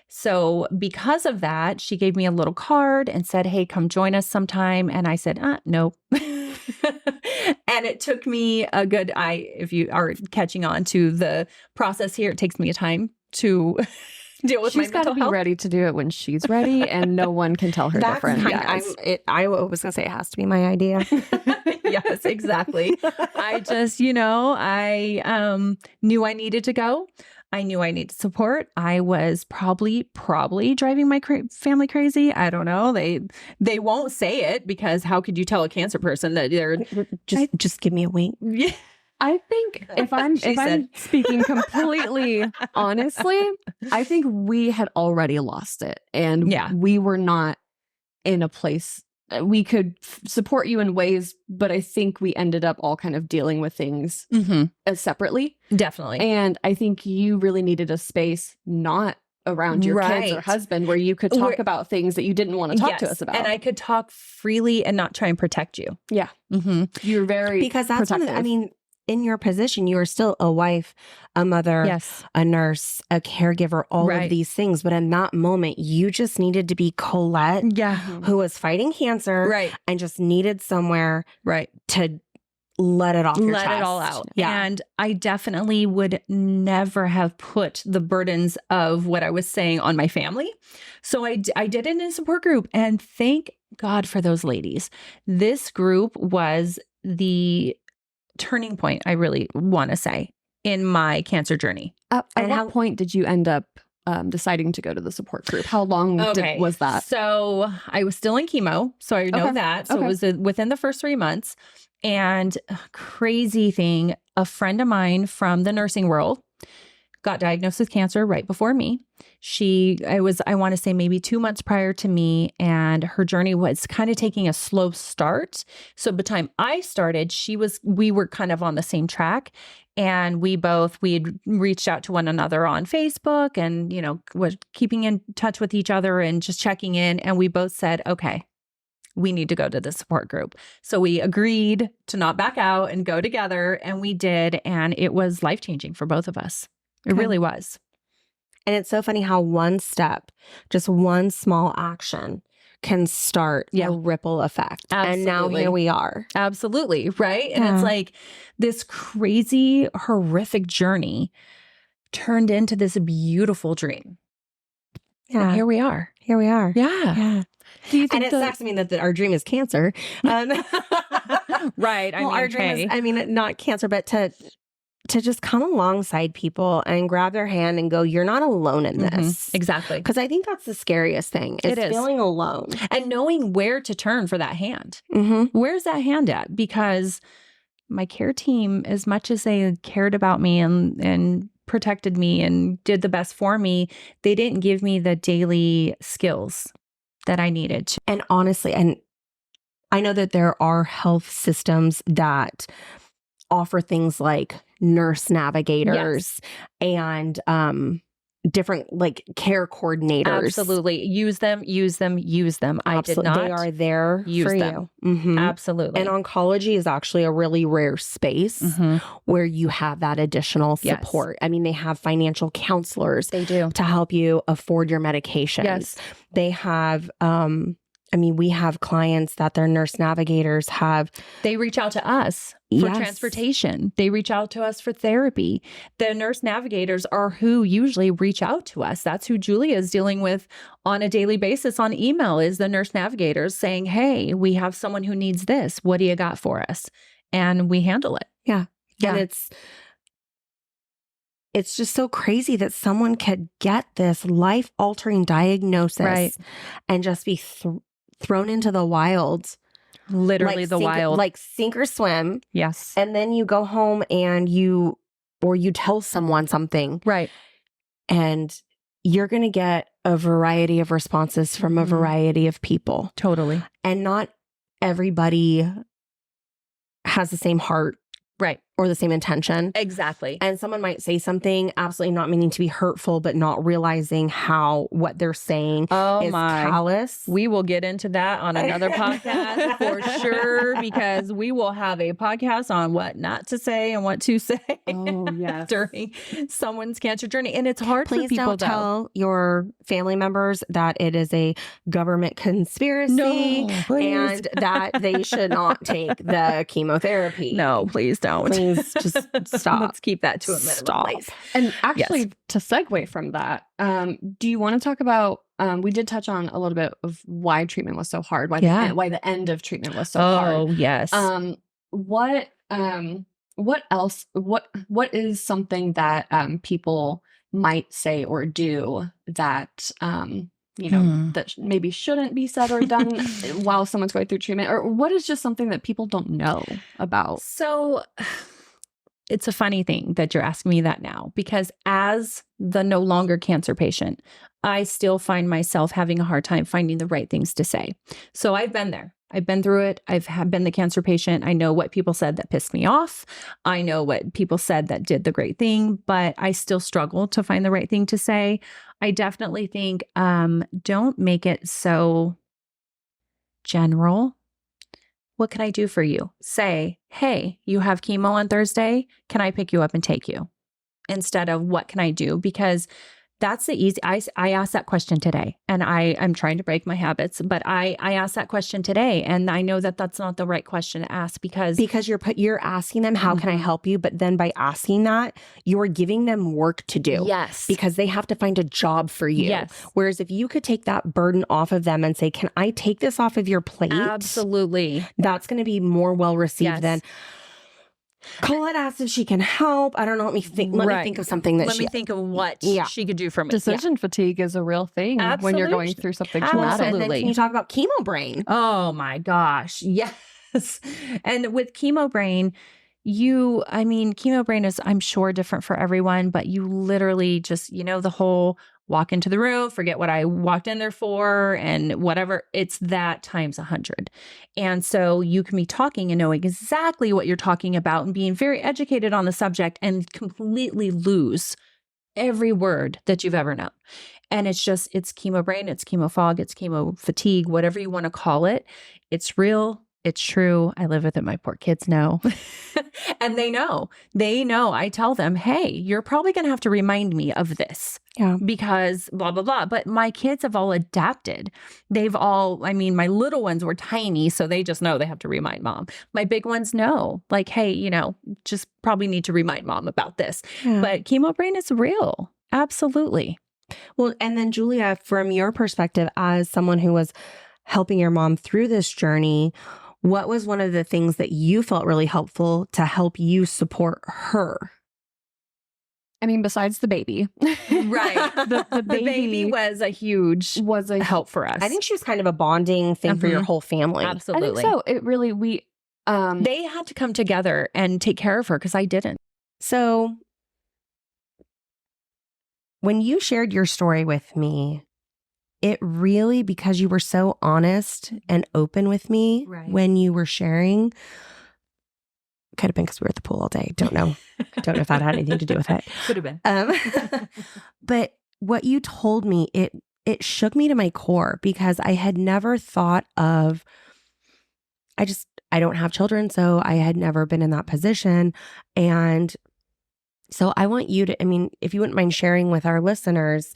So because of that, she gave me a little card and said, hey, come join us sometime. And I said, nope. And it took me if you are catching on to the process here, it takes me a time to deal with She's my mental got to be health. ready to do it when she's ready, and no one can tell her different. I was gonna say it has to be my idea. Yes, exactly. I just, I knew I needed to go. I knew I needed support. I was probably driving my family crazy. I don't know. They won't say it because how could you tell a cancer person that they're Just give me a wink. yeah. I think if I'm speaking completely honestly, I think we had already lost it, and we were not in a place we could support you in ways, but I think we ended up all kind of dealing with things as separately. Definitely. And I think you really needed a space not around your kids or husband where you could talk about things that you didn't want to talk to us about. And I could talk freely and not try and protect you. Yeah. You're very because that's protective. In your position, you are still a wife, a mother, a nurse, a caregiver, all of these things. But in that moment, you just needed to be Colette, who was fighting cancer, and just needed somewhere, to let it off your chest. Let it all out. Yeah. And I definitely would never have put the burdens of what I was saying on my family. So I did it in a support group. And thank God for those ladies. This group was the turning point, I really want to say. in my cancer journey. At And what how- point did you end up deciding to go to the support group? How long was that? So I was still in chemo. So I know Okay. that. So Okay. it was within the first 3 months. And crazy thing, a friend of mine from the nursing world got diagnosed with cancer right before me. I want to say maybe 2 months prior to me, and her journey was kind of taking a slow start. So by the time I started, we were kind of on the same track. And we had reached out to one another on Facebook and, was keeping in touch with each other and just checking in. And we both said, okay, we need to go to the support group. So we agreed to not back out and go together, and we did. And it was life-changing for both of us. It really was. And it's so funny how one step, just one small action can start a ripple effect. Absolutely. And now here we are. Absolutely. Right. And it's like this crazy, horrific journey turned into this beautiful dream. Yeah. And here we are. Here we are. Yeah. Yeah. Do you think And it sucks, that our dream is cancer. Right. Our dream is, not cancer, but to just come alongside people and grab their hand and go, you're not alone in this. Exactly. Because I think that's the scariest thing is feeling alone. And knowing where to turn for that hand. Mm-hmm. Where's that hand at? Because my care team, as much as they cared about me and protected me and did the best for me, they didn't give me the daily skills that I needed to. And honestly, and I know that there are health systems that offer things like nurse navigators and different care coordinators. Absolutely. Use them. I did not. They are there use for them. you. Mm-hmm. Absolutely. And oncology is actually a really rare space where you have that additional support. Yes. They have financial counselors. They do. To help you afford your medications. Yes. They have we have clients that their nurse navigators have. They reach out to us for transportation. They reach out to us for therapy. The nurse navigators are who usually reach out to us. That's who Julia is dealing with on a daily basis on email, is the nurse navigators saying, hey, we have someone who needs this. What do you got for us? And we handle it. Yeah. And it's just so crazy that someone could get this life-altering diagnosis and just be thrown into the wild. Literally the wild. Like sink or swim. Yes. And then you go home and you tell someone something. Right. And you're going to get a variety of responses from a variety of people. Totally. And not everybody has the same heart. Right. Or the same intention. Exactly. And someone might say something absolutely not meaning to be hurtful, but not realizing what they're saying is callous. We will get into that on another podcast for sure, because we will have a podcast on what not to say and what to say during someone's cancer journey. And it's hard for people. Please don't tell your family members that it is a government conspiracy and that they should not take the chemotherapy. No, please don't. Please just stop. Let's keep that to a minimum, please. And actually, to segue from that, do you want to talk about, we did touch on a little bit of why treatment was so hard, why the end of treatment was so hard. Oh, yes. What else, what is something that people might say or do that, that maybe shouldn't be said or done while someone's going through treatment? Or what is just something that people don't know about? So it's a funny thing that you're asking me that now, because as the no longer cancer patient, I still find myself having a hard time finding the right things to say. So I've been there. I've been through it. I've been the cancer patient. I know what people said that pissed me off. I know what people said that did the great thing, but I still struggle to find the right thing to say. I definitely think don't make it so general. What can I do for you? Say, hey, you have chemo on Thursday. Can I pick you up and take you? Instead of what can I do? Because that's the easy. I asked that question today, and I'm trying to break my habits, but I asked that question today, and I know that that's not the right question to ask because you're asking them, how can I help you? But then by asking that, you're giving them work to do. Yes. Because they have to find a job for you. Yes. Whereas if you could take that burden off of them and say, can I take this off of your plate? Absolutely. That's going to be more well received than, Colette asked if she can help. I don't know. Let me think. Let me think of something that Let me think of what she could do for me. Decision fatigue is a real thing when you're going through something traumatic. And then can you talk about chemo brain? Oh my gosh. Yes. And with chemo brain, chemo brain is, I'm sure, different for everyone, but you literally just, the whole walk into the room, forget what I walked in there for and whatever. It's that times 100. And so you can be talking and know exactly what you're talking about and being very educated on the subject and completely lose every word that you've ever known. And it's chemo brain, it's chemo fog, it's chemo fatigue, whatever you want to call it. It's real. It's true. I live with it. My poor kids know. And they know. I tell them, hey, you're probably going to have to remind me of this. Yeah. Because blah, blah, blah. But my kids have all adapted. My little ones were tiny, so they just know they have to remind mom. My big ones know, like, hey, just probably need to remind mom about this. Yeah. But chemo brain is real. Absolutely. Well, and then Julia, from your perspective as someone who was helping your mom through this journey, what was one of the things that you felt really helpful to help you support her? I mean, besides the baby. Right. The baby was a huge help for us. I think she was kind of a bonding thing for your whole family. Absolutely. I think so. It really, they had to come together and take care of her because I didn't. So when you shared your story with me, it really, because you were so honest and open with me when you were sharing, could have been because we were at the pool all day. Don't know if that had anything to do with it. Could have been. But what you told me, it shook me to my core because I had never thought of, I don't have children, so I had never been in that position. And so I want you to, if you wouldn't mind sharing with our listeners,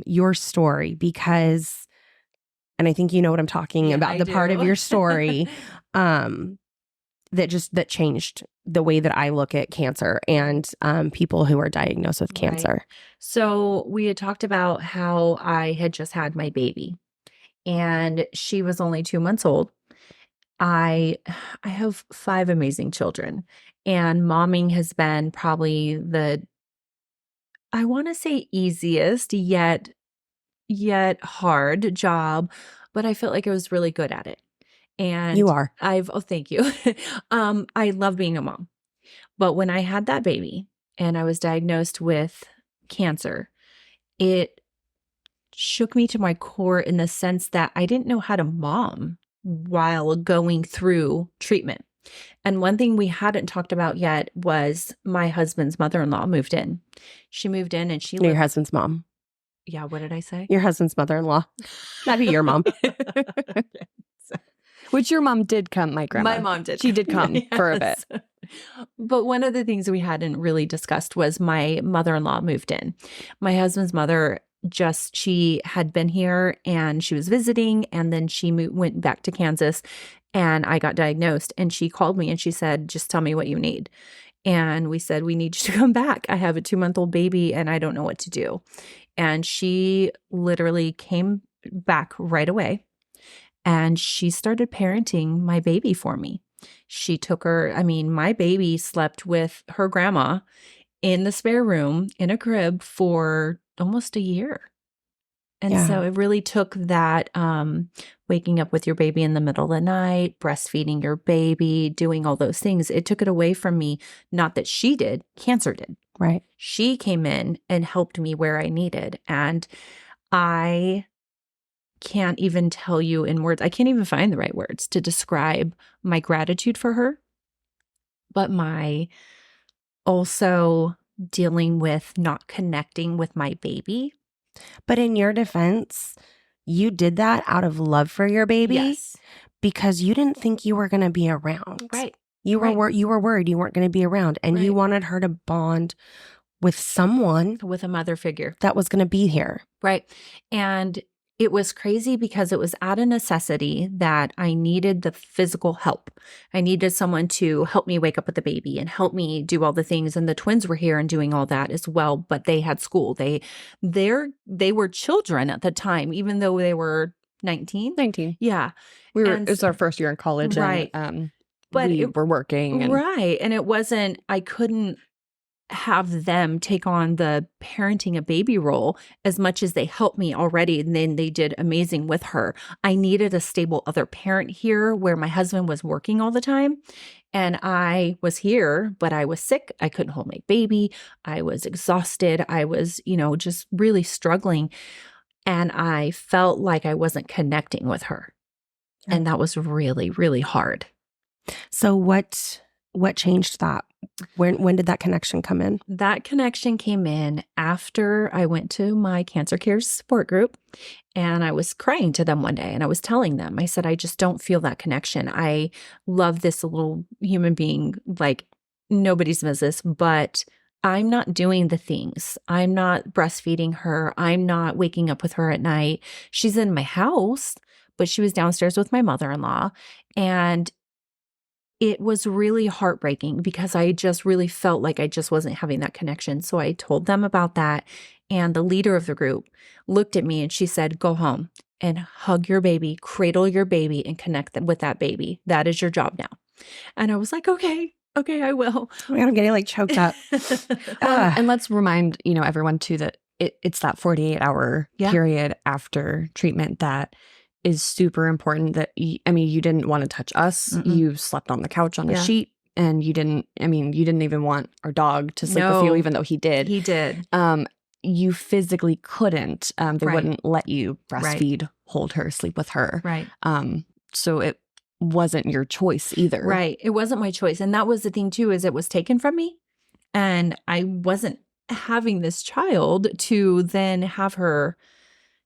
your story, because, and I think you know what I'm talking about, the part of your story that changed the way that I look at cancer and people who are diagnosed with cancer. Right. So we had talked about how I had just had my baby and she was only 2 months old. I have 5 amazing children, and momming has been probably I want to say easiest yet hard job, but I felt like I was really good at it. And you are. Thank you. I love being a mom. But when I had that baby and I was diagnosed with cancer, it shook me to my core in the sense that I didn't know how to mom while going through treatment. And one thing we hadn't talked about yet was my husband's mother-in-law moved in. She moved in and she Your husband's mom. Yeah, what did I say? Your husband's mother-in-law. That'd be your mom. Which your mom did come, my grandma. My mom did. She did come for a bit. But one of the things we hadn't really discussed was my mother-in-law moved in. My husband's mother she had been here and she was visiting, and then she went back to Kansas and I got diagnosed, and she called me and she said, just tell me what you need. And we said, we need you to come back. I have a 2-month-old baby and I don't know what to do. And she literally came back right away and she started parenting my baby for me. She took her, my baby slept with her grandma in the spare room in a crib for almost a year. And so it really took that waking up with your baby in the middle of the night, breastfeeding your baby, doing all those things. It took it away from me. Not that she did, cancer did. Right. She came in and helped me where I needed. And I can't even tell you in words. I can't even find the right words to describe my gratitude for her, but my also dealing with not connecting with my baby. But in your defense, you did that out of love for your baby because you didn't think you were going to be around. Right. You were worried you weren't going to be around, and you wanted her to bond with someone, with a mother figure that was going to be here. Right. And it was crazy because it was out of necessity that I needed the physical help. I needed someone to help me wake up with the baby and help me do all the things. And the twins were here and doing all that as well, but they had school. They were children at the time, even though they were 19. 19. Yeah. It was our first year in college. Right. And, but we were working. And right. And it wasn't, I couldn't have them take on the parenting a baby role as much as they helped me already. And then they did amazing with her. I needed a stable other parent here where my husband was working all the time. And I was here, but I was sick. I couldn't hold my baby. I was exhausted. I was, just really struggling. And I felt like I wasn't connecting with her. Yeah. And that was really, really hard. So what changed that? When did that connection come in? That connection came in after I went to my cancer care support group, and I was crying to them one day, and I was telling them, I said, I just don't feel that connection. I love this little human being like nobody's business, but I'm not doing the things. I'm not breastfeeding her. I'm not waking up with her at night. She's in my house, but she was downstairs with my mother-in-law, and it was really heartbreaking because I just really felt like I just wasn't having that connection. So I told them about that. And the leader of the group looked at me and she said, go home and hug your baby, cradle your baby, and connect them with that baby. That is your job now. And I was like, okay, I will. Oh my God, I'm getting like choked up. And let's remind, everyone too that it's that 48-hour period after treatment that is super important. That you didn't want to touch us. Mm-mm. You slept on the couch on a sheet, and you didn't even want our dog to sleep with you, even though he did. He did. You physically couldn't. They Right. wouldn't let you breastfeed, hold her, sleep with her. Right. So it wasn't your choice either. Right. It wasn't my choice. And that was the thing too, is it was taken from me. And I wasn't having this child to then have her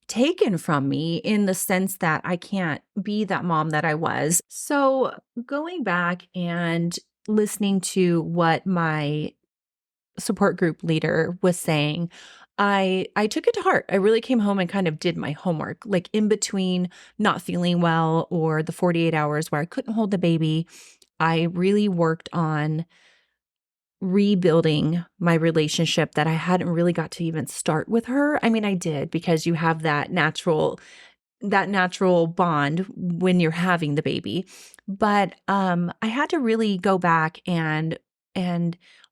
taken from me in the sense that I can't be that mom that I was. So going back and listening to what my support group leader was saying, I took it to heart. I really came home and kind of did my homework, like in between not feeling well or the 48 hours where I couldn't hold the baby. I really worked on rebuilding my relationship that I hadn't really got to even start with her. I mean, I did, because you have that natural bond when you're having the baby. But I had to really go back and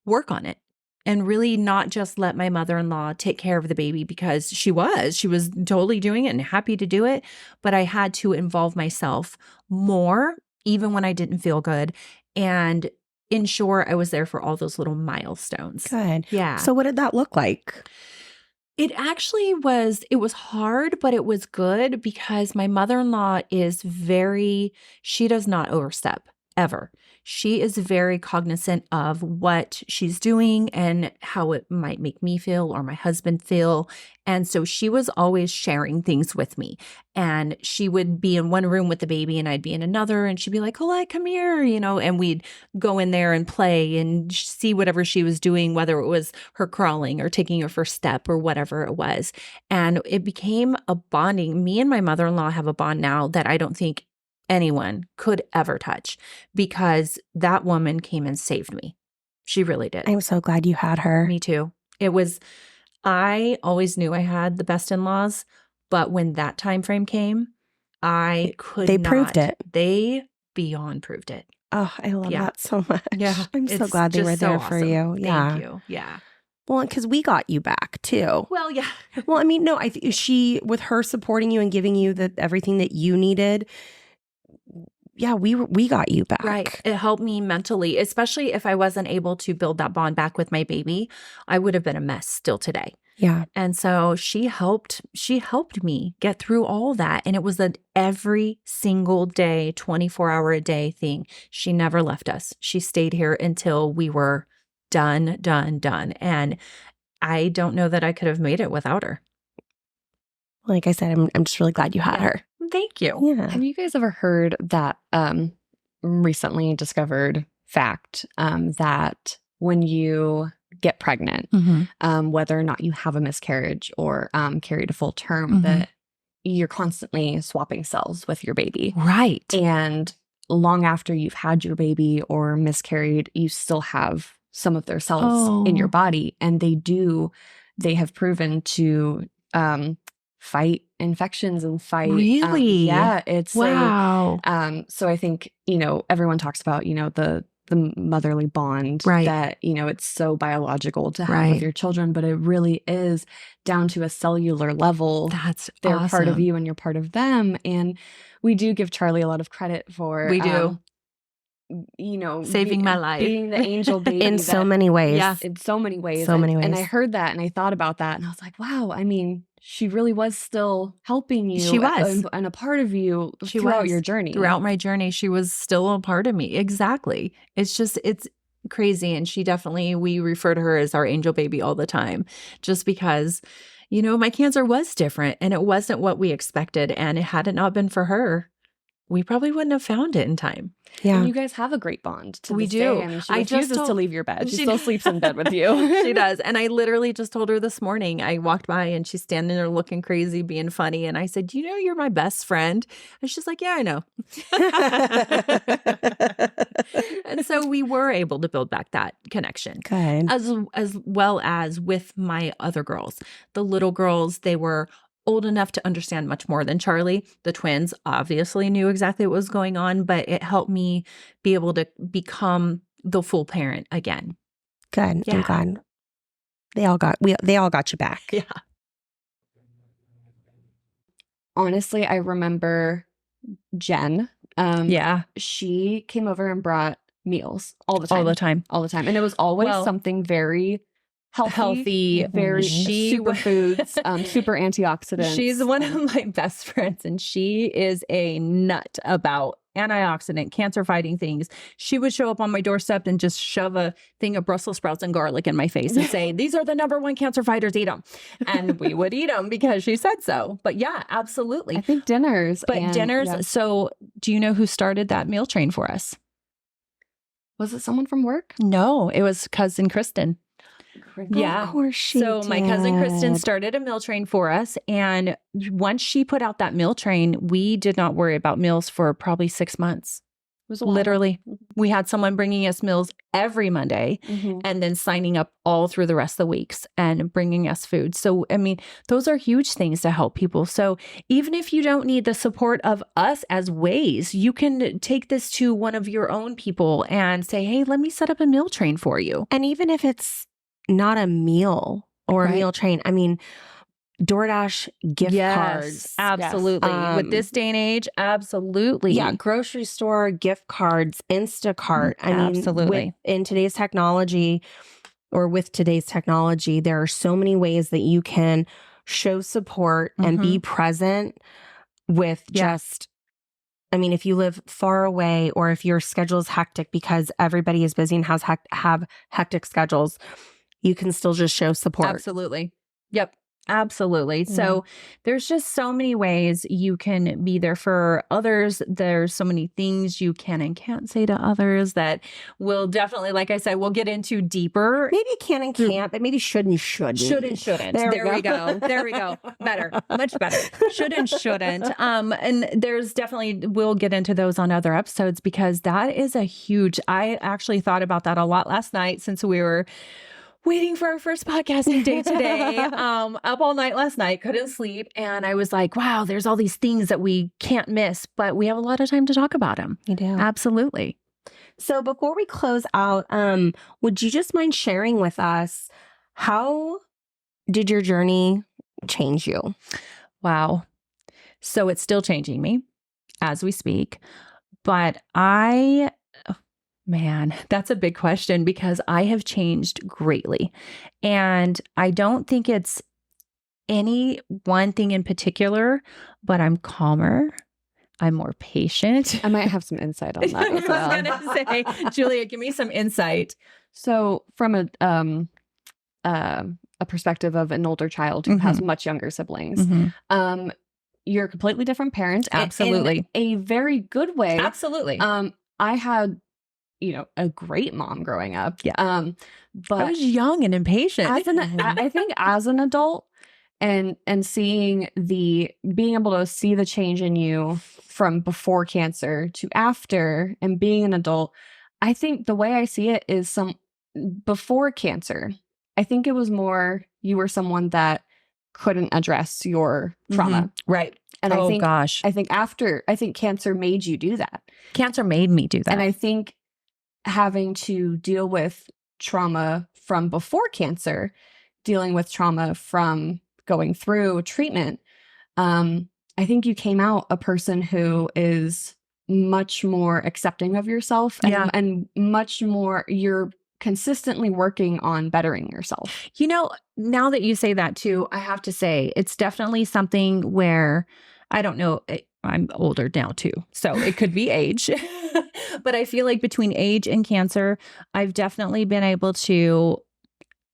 work on it, and really not just let my mother-in-law take care of the baby, because she was totally doing it and happy to do it. But I had to involve myself more, even when I didn't feel good, and ensure I was there for all those little milestones. Good. Yeah. So what did that look like? It actually was hard, but it was good because my mother-in-law she does not overstep ever. She is very cognizant of what she's doing and how it might make me feel or my husband feel. And so she was always sharing things with me. And she would be in one room with the baby and I'd be in another, and she'd be like, Colette, come here, and we'd go in there and play and see whatever she was doing, whether it was her crawling or taking her first step or whatever it was. And it became a bonding. Me and my mother-in-law have a bond now that I don't think anyone could ever touch, because that woman came and saved me. She really did. I'm so glad you had her. Me too. I always knew I had the best in-laws, but when that time frame came, I could They not. proved it. They beyond proved it. Oh, I love that so much. Yeah. I'm so It's glad they just were so there for awesome. you. Yeah. Thank you. Yeah. Well, because we got you back too. Well, yeah. Well, I mean, no, I think she, with her supporting you and giving you everything that you needed. Yeah, we got you back. Right. It helped me mentally, especially if I wasn't able to build that bond back with my baby. I would have been a mess still today. Yeah. And so she helped me get through all that. And it was an every single day, 24-hour-a-day thing. She never left us. She stayed here until we were done. And I don't know that I could have made it without her. Like I said, I'm just really glad you had her. Thank you. Yeah. Have you guys ever heard that recently discovered fact that when you get pregnant, whether or not you have a miscarriage or carry to full term, that you're constantly swapping cells with your baby. Right. And long after you've had your baby or miscarried, you still have some of their cells in your body. And they have proven to fight infections and fight. Really? Yeah, it's Wow. so I think, everyone talks about, the motherly bond Right. that, it's so biological to have Right. with your children, but it really is down to a cellular level. That's They're part of awesome. you and you're part of them. And we do give Charlie a lot of credit for, We do. Saving my life. being the angel baby In so many ways. Yeah. in so many ways. So many And I ways. heard that and I thought about that and I was like, wow, I mean, she really was still helping you. She was. And a part of you She throughout was. your journey. Throughout my journey, she was still a part of me. Exactly. It's crazy. And we refer to her as our angel baby all the time, just because, my cancer was different and it wasn't what we expected. And had it not been for her, we probably wouldn't have found it in time. Yeah. And you guys have a great bond. We this do. Day. I mean, she I just refuses to told- leave your bed. She She still does. sleeps in bed with you. She does. And I literally just told her this morning, I walked by and she's standing there looking crazy, being funny. And I said, you're my best friend. And she's like, yeah, I know. And so we were able to build back that connection. Good. As well as with my other girls. The little girls, they were old enough to understand much more than Charlie. The twins obviously knew exactly what was going on, but it helped me be able to become the full parent again. Good. Yeah. I'm glad. They all got you back. Yeah. Honestly, I remember Jen. Yeah. She came over and brought meals all the time. All the time. And it was always Well, something very healthy. very She- superfoods, super antioxidants. She's one of my best friends, and she is a nut about antioxidant, cancer fighting things. She would show up on my doorstep and just shove a thing of Brussels sprouts and garlic in my face and say, these are the #1 cancer fighters, eat them. And we would eat them because she said so. But yeah, absolutely. I think dinners. But and- dinners. yeah. So do you know who started that meal train for us? Was it someone from work? No, it was cousin Kristen. Yeah. Of course she So my cousin Kristen did. started a meal train for us. And once she put out that meal train, we did not worry about meals for probably 6 months. It was a while. Literally. We had someone bringing us meals every Monday Mhm. and then signing up all through the rest of the weeks and bringing us food. So, I mean, those are huge things to help people. So even if you don't need the support of us as ways, you can take this to one of your own people and say, hey, let me set up a meal train for you. And even if it's not a meal or a Right. meal train, I mean, DoorDash gift cards. Absolutely. With this day and age, absolutely. Yeah, grocery store gift cards, Instacart. I mean, Absolutely. in today's technology, with today's technology, there are so many ways that you can show support and be present with just. I mean, if you live far away or if your schedule is hectic because everybody is busy and have hectic schedules, you can still just show support. Absolutely. Yep. Absolutely. So there's just so many ways you can be there for others. There's so many things you can and can't say to others that we'll definitely, like I said, we'll get into deeper. Maybe can and can't, but maybe should and shouldn't. Shouldn't. There There we we go. go. There we go. Better. Much better. Should and shouldn't. And there's definitely, we'll get into those on other episodes because that is a huge, I actually thought about that a lot last night since we were waiting for our first podcasting day today. Up all night last night, couldn't sleep. And I was like, wow, there's all these things that we can't miss, but we have a lot of time to talk about them. You do. Absolutely. So before we close out, would you just mind sharing with us, how did your journey change you? Wow. So it's still changing me as we speak. But man, that's a big question because I have changed greatly. And I don't think it's any one thing in particular, but I'm calmer. I'm more patient. I might have some insight on that I as was well. going to say, Julia, give me some insight. So from a perspective of an older child who has much younger siblings, you're a completely different parent. Absolutely. In a very good way. Absolutely. I had, a great mom growing up. Yeah. But I was young and impatient. I think as an adult and being able to see the change in you from before cancer to after and being an adult, I think the way I see it is before cancer, I think it was more, you were someone that couldn't address your trauma. Right. And oh, I think, gosh. I think cancer made you do that. Cancer made me do that. And I think having to deal with trauma from before cancer, dealing with trauma from going through treatment, I think you came out a person who is much more accepting of yourself and much more, you're consistently working on bettering yourself. You know, now that you say that too, I have to say it's definitely something where I don't know. I'm older now too, so it could be age, but I feel like between age and cancer, I've definitely been able to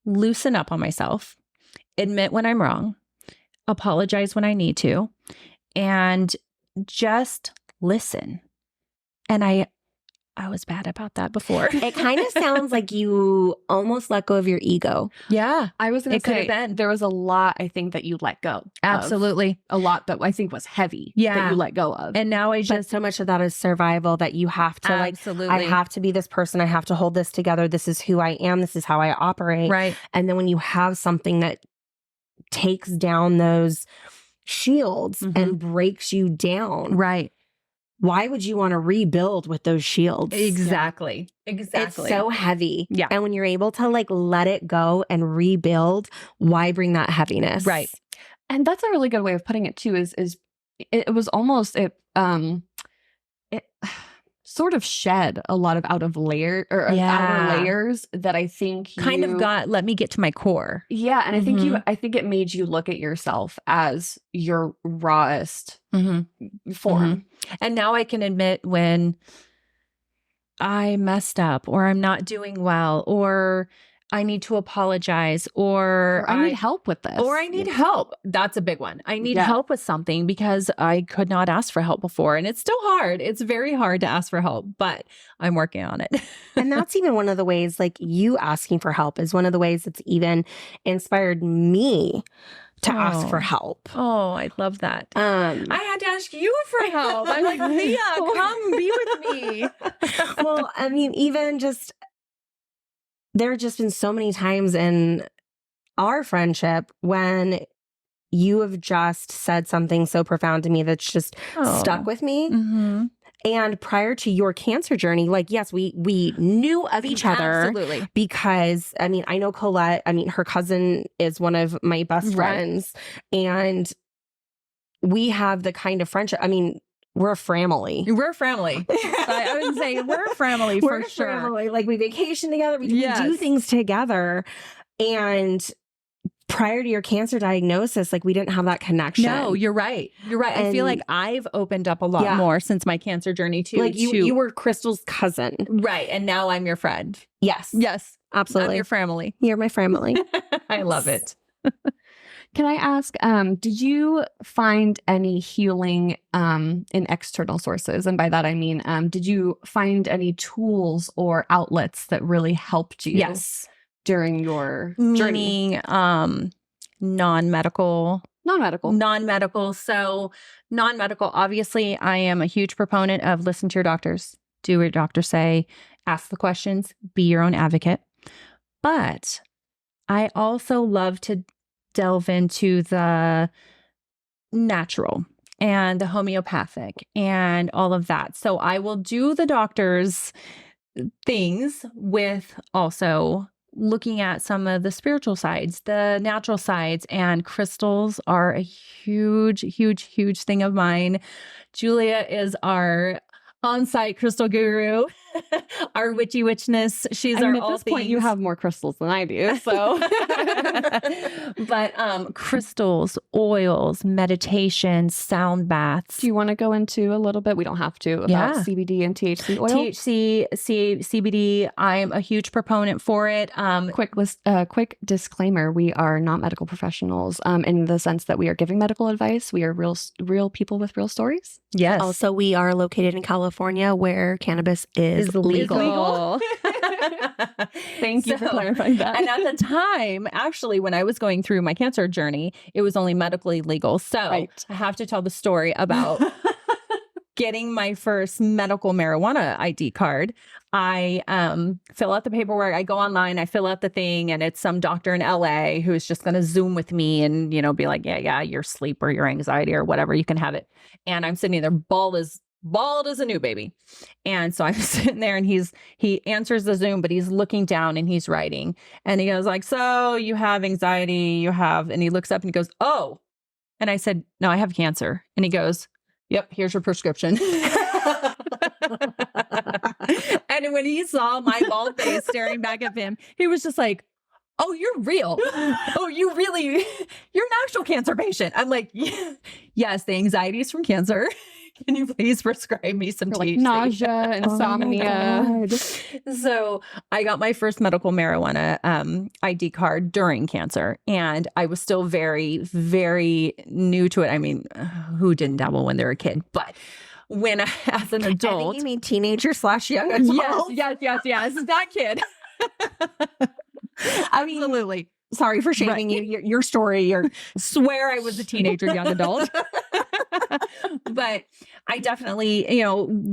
loosen up on myself, admit when I'm wrong, apologize when I need to, and just listen. And I was bad about that before. It kind of sounds like you almost let go of your ego. Yeah, I was going It to could say have been. there was a lot, I think, that you let go. absolutely. A lot that I think was heavy that Yeah. you let go of. And now I But just so much of that is survival, that you have to absolutely. I have to be this person. I have to hold this together. This is who I am. This is how I operate. right. And then when you have something that takes down those shields Mhm. and breaks you down, Right. why would you want to rebuild with those shields? Exactly. It's Exactly. so heavy. Yeah. And when you're able to let it go and rebuild, why bring that heaviness? Right. And that's a really good way of putting it too, is it was almost it sort of shed a lot of outer layers that I think kind of let me get to my core. Yeah, and I think Mhm. I think it made you look at yourself as your rawest form. Mhm. And now I can admit when I messed up, or I'm not doing well, or I need to apologize, or I need help with this. Or I need help. That's a big one. I need Yeah. help with something because I could not ask for help before. And it's still hard. It's very hard to ask for help, but I'm working on it. And that's even one of the ways, you asking for help is one of the ways that's even inspired me to ask for help. Oh, I love that. I I had to ask you for help. I'm like, Leah, come be with me. well, I mean, even just there have just been so many times in our friendship when you have just said something so profound to me that's just stuck with me. Mm-hmm. And prior to your cancer journey, yes, we knew of each other. Absolutely. Because, I mean, I know Colette, her cousin is one of my best friends. And we have the kind of friendship, we're a family. We're a family. I would say we're a family We're for a sure. family. We vacation together. We Yes. do things together. And prior to your cancer diagnosis, we didn't have that connection. No, you're right. You're right. I feel like I've opened up a lot more since my cancer journey too. You were Crystal's cousin. Right. And now I'm your friend. Yes. Yes. Absolutely. I'm your family. You're my family. I love it. Can I ask, did you find any healing in external sources? And by that, I mean, did you find any tools or outlets that really helped you Yes. during your journey? Meaning non-medical. Non-medical. So non-medical, obviously, I am a huge proponent of listen to your doctors. Do what your doctors say. Ask the questions. Be your own advocate. But I also love to delve into the natural and the homeopathic and all of that. So I will do the doctor's things with also looking at some of the spiritual sides, the natural sides, and crystals are a huge, huge, huge thing of mine. Julia is our on-site crystal guru, our witchy witchness. She's our at all this point, you things. have more crystals than I do. So, But crystals, oils, meditation, sound baths. do you want to go into a little bit? We don't have to about Yeah. CBD and THC oil. THC, CBD. I'm a huge proponent for it. Quick disclaimer: we are not medical professionals. In the sense that we are giving medical advice. We are real people with real stories. Yes. Also, we are located in California where cannabis is legal. Thank you for clarifying that. And at the time, actually, when I was going through my cancer journey, it was only medically legal. So Right. I have to tell the story about getting my first medical marijuana ID card, I fill out the paperwork. I go online, I fill out the thing, and it's some doctor in LA who's just going to Zoom with me and, be like, yeah, your sleep or your anxiety or whatever, you can have it. And I'm sitting there bald as a new baby. And so I'm sitting there and he answers the Zoom, but he's looking down and he's writing. And he goes like, so you have anxiety, and he looks up and he goes, oh. And I said, no, I have cancer. And he goes, yep, here's your prescription. And when he saw my bald face staring back at him, he was just like, oh, you're real. Oh, you're an actual cancer patient. I'm like, yes, the anxiety is from cancer. Can you please prescribe me some THC? Like nausea, insomnia. So I got my first medical marijuana ID card during cancer, and I was still very, very new to it. I mean, who didn't dabble when they were a kid? But when as an adult, I think you mean teenager / young adult. Yes. That kid. Absolutely. Sorry for shaming you. Your story. Swear I was a teenager, young adult. But I definitely,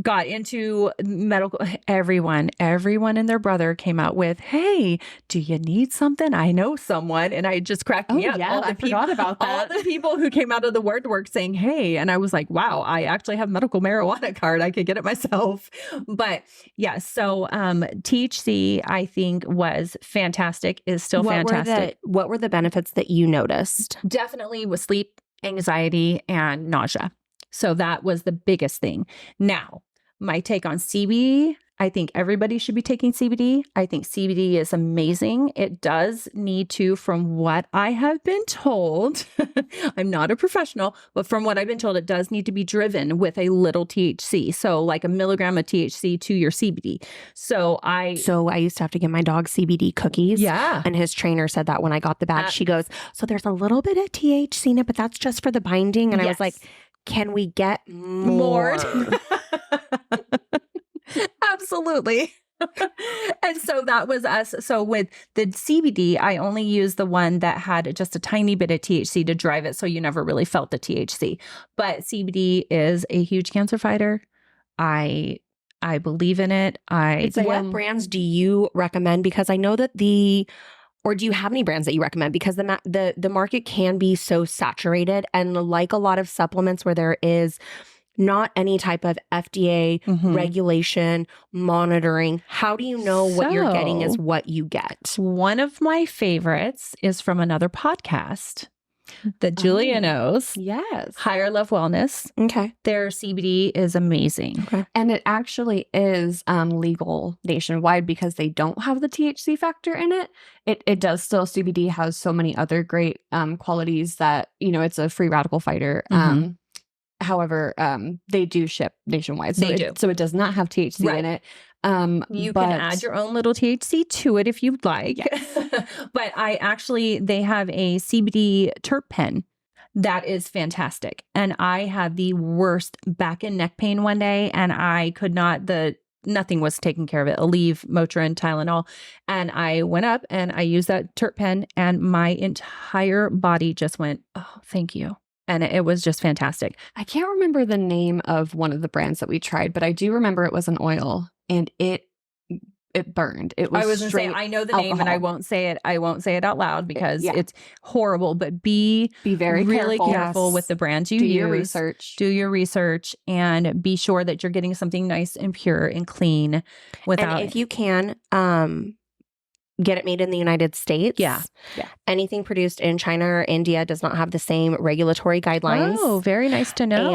got into medical. Everyone and their brother came out with, hey, do you need something? I know someone. And I just cracked me up. Yeah, I forgot about that. All the people who came out of the woodwork saying, hey, and I was like, wow, I actually have medical marijuana card. I could get it myself. But yeah, so THC, I think, was fantastic, is still fantastic. What were the benefits that you noticed? Definitely with sleep, anxiety, and nausea. So that was the biggest thing. Now, my take on CBD, I think everybody should be taking CBD. I think CBD is amazing. It does need to, from what I have been told, I'm not a professional, but from what I've been told, it does need to be driven with a little THC. So like a milligram of THC to your CBD. So I used to have to give my dog CBD cookies. Yeah. And his trainer said that when I got the bag, she goes, so there's a little bit of THC in it, but that's just for the binding. And I was like, can we get more? Absolutely. And so that was us. So with the CBD, I only used the one that had just a tiny bit of THC to drive it. So you never really felt the THC. But CBD is a huge cancer fighter. I believe in it. What brands do you recommend? Because I know that or do you have any brands that you recommend? Because the market can be so saturated, and like a lot of supplements where there is not any type of FDA regulation, monitoring. How do you know what you're getting is what you get? One of my favorites is from another podcast that Julia knows. Yes. Higher Love Wellness. Okay. Their CBD is amazing. Okay. And it actually is legal nationwide because they don't have the THC factor in it. It does still, CBD has so many other great qualities that, it's a free radical fighter. However, they do ship nationwide. So it does not have THC in it. You can add your own little THC to it if you'd like. Yes. But they have a CBD terp pen that is fantastic. And I had the worst back and neck pain one day, and I could not, nothing was taking care of it. Aleve, Motrin, Tylenol. And I went up and I used that terp pen, and my entire body just went, oh, thank you. And it was just fantastic. I can't remember the name of one of the brands that we tried, but I do remember it was an oil, and it burned. It was. I was straight. I know the alcohol. name, and I won't say it. I won't say it out loud because it's horrible. But be very really careful with the brands you use. Do your research, and be sure that you're getting something nice and pure and clean. Without, and if you can, get it made in the United States. Yeah. Anything produced in China or India does not have the same regulatory guidelines. Oh, very nice to know.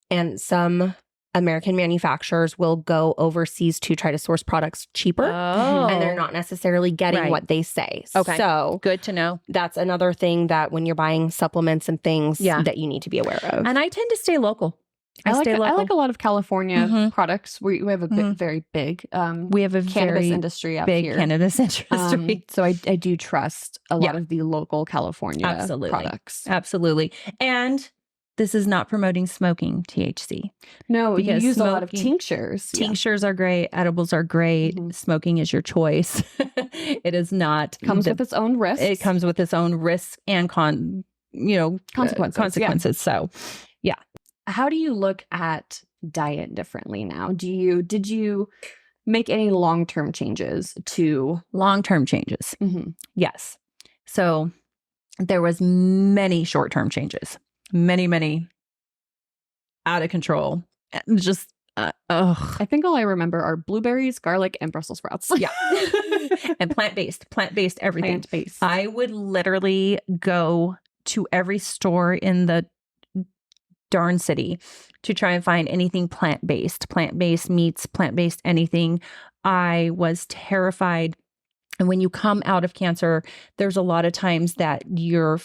And some American manufacturers will go overseas to try to source products cheaper. Oh. And they're not necessarily getting what they say. Okay. So good to know. That's another thing that when you're buying supplements and things that you need to be aware of. And I tend to stay local. I like a lot of California products. We have a very big we have a cannabis very industry up big here. Cannabis industry. So I do trust a lot of the local California products. Absolutely. And this is not promoting smoking THC. No, because you use a lot of tinctures. Tinctures are great. Edibles are great. Smoking is your choice. It is not. Comes with its own risks. It comes with its own risks and consequences. Yeah. So, yeah. how do you look at diet differently now? Did you make any long-term changes to Long-term changes? Mhm. Yes. So there was many short-term changes, many out of control. Just, ugh. I think all I remember are blueberries, garlic, and Brussels sprouts. Yeah. And plant-based everything. Plant-based. I would literally go to every store in the darn city to try and find anything plant-based meats, plant-based anything. I was terrified. And when you come out of cancer, there's a lot of times that you're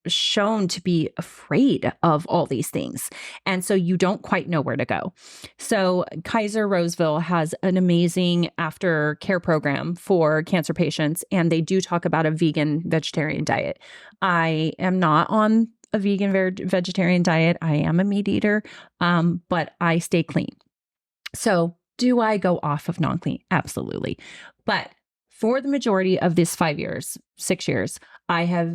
shown to be afraid of all these things. And so you don't quite know where to go. So Kaiser Roseville has an amazing aftercare program for cancer patients, and they do talk about a vegan vegetarian diet. I am not on a vegan vegetarian diet. I am a meat eater, but I stay clean. So do I go off of non-clean? Absolutely. But for the majority of this 5 years, 6 years,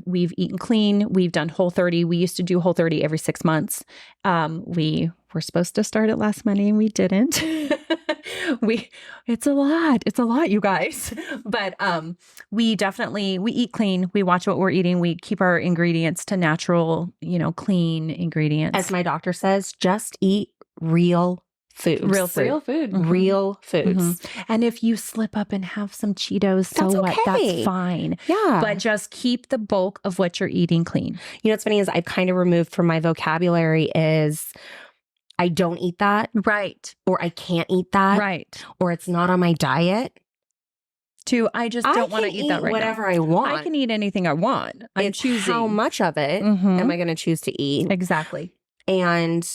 we've eaten clean. We've done Whole30. We used to do Whole30 every 6 months. We were supposed to start it last Monday and we didn't. It's a lot, you guys. But we eat clean. We watch what we're eating. We keep our ingredients to natural, clean ingredients. As my doctor says, just eat real foods. Real food. Mhm. Real foods. And if you slip up and have some Cheetos, so That's what? okay. That's fine. Yeah. But just keep the bulk of what you're eating clean. You know what's funny is I've kind of removed from my vocabulary is I don't eat that, Right. or I can't eat that, Right. or it's not on my diet. I just don't want to eat that right whatever now. I want. I can eat anything I want. I'm It's choosing. how much of it Mhm. am I going to choose to eat, Exactly. and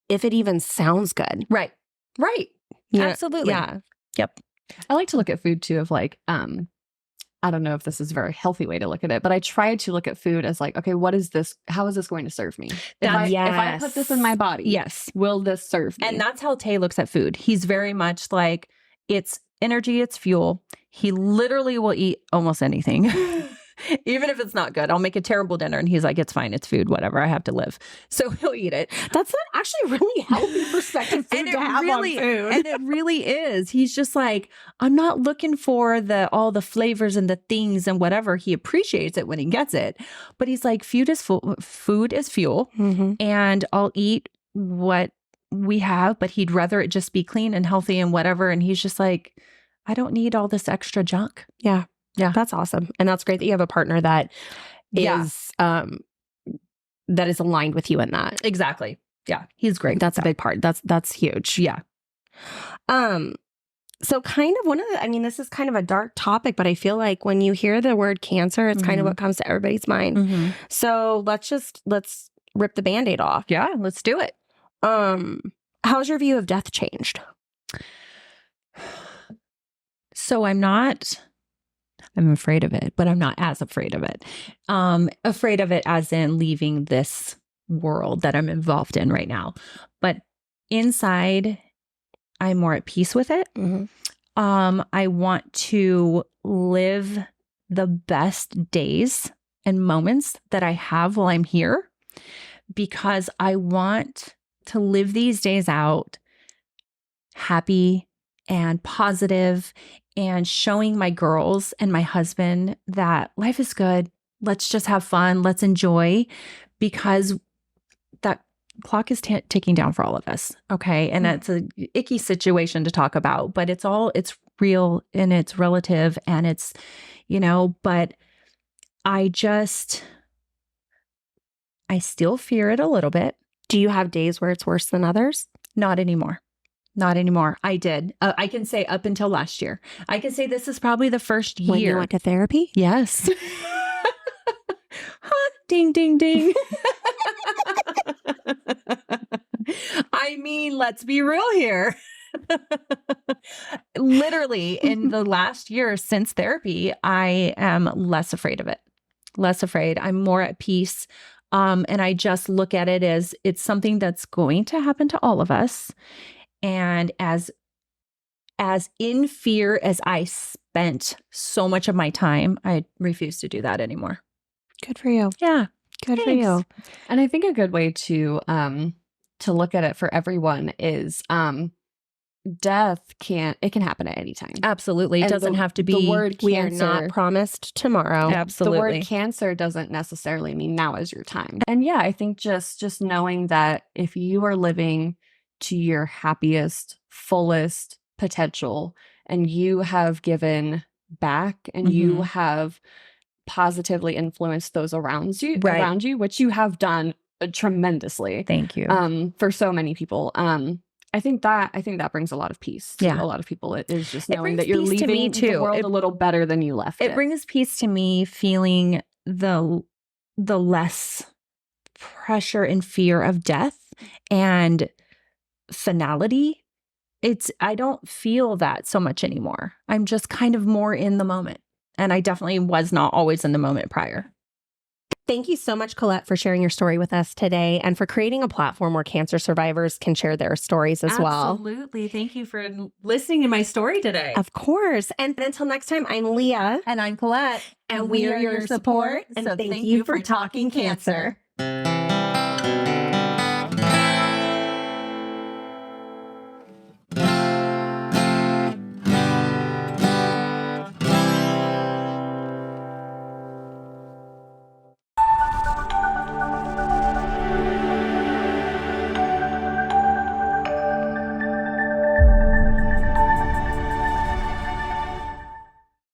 if it even sounds good. Right. Right. You know, Absolutely. Yeah. Yep. I like to look at food too of like, I don't know if this is a very healthy way to look at it, but I try to look at food as like, okay, what is this? How is this going to serve me? If I put this in my body, Yes. will this serve me? And that's how Tay looks at food. He's very much like, it's energy, it's fuel. He literally will eat almost anything. Even if it's not good. I'll make a terrible dinner and he's like, it's fine, it's food, whatever, I have to live. So he'll eat it. That's actually really healthy perspective food to have on food. And it really is. He's just like, I'm not looking for all the flavors and the things and whatever. He appreciates it when he gets it. But he's like, food is fuel, Mhm. and I'll eat what we have, but he'd rather it just be clean and healthy and whatever. And he's just like, I don't need all this extra junk. Yeah. Yeah. That's awesome. And that's great that you have a partner that is that is aligned with you in that. Exactly. Yeah. He's great. That's a big part. That's huge. Yeah. So kind of this is kind of a dark topic, but I feel like when you hear the word cancer, it's kind of what comes to everybody's mind. Mm-hmm. So let's rip the Band-Aid off. Yeah. Let's do it. How's your view of death changed? So I'm afraid of it, but I'm not as afraid of it. Afraid of it as in leaving this world that I'm involved in right now. But inside, I'm more at peace with it. Mm-hmm. I want to live the best days and moments that I have while I'm here, because I want to live these days out happy and positive, and showing my girls and my husband that life is good. Let's just have fun. Let's enjoy, because that clock is ticking down for all of us. Okay. And it's a icky situation to talk about, but it's real and it's relative and it's, but I still fear it a little bit. Do you have days where it's worse than others? Not anymore. Not anymore. I did. I can say up until last year. I can say this is probably the first year. When you went to therapy? Yes. Ding, ding, ding. I mean, let's be real here. Literally, in the last year since therapy, I am less afraid of it. Less afraid. I'm more at peace. And I just look at it as it's something that's going to happen to all of us. And as in fear as I spent so much of my time, I refuse to do that anymore. Good for you. Yeah. Good for you. And I think a good way to look at it for everyone is death can happen at any time. Absolutely. It And doesn't have to be. the word We are cancer. not promised tomorrow. Absolutely. The word cancer doesn't necessarily mean now is your time. And yeah, I think just knowing that if you are living to your happiest, fullest potential, and you have given back and you have positively influenced those around you, which you have done tremendously. Thank you. For so many people. I think that brings a lot of peace to a lot of people. It is just knowing that you're peace to me, leaving too. the world a little better than you left it. It brings peace to me, feeling the less pressure and fear of death and finality. I don't feel that so much anymore. I'm just kind of more in the moment. And I definitely was not always in the moment prior. Thank you so much, Colette, for sharing your story with us today and for creating a platform where cancer survivors can share their stories as well. Absolutely. Thank you for listening to my story today. Of course. And until next time, I'm Leah. And I'm Colette. And we are your support. And thank you for talking cancer.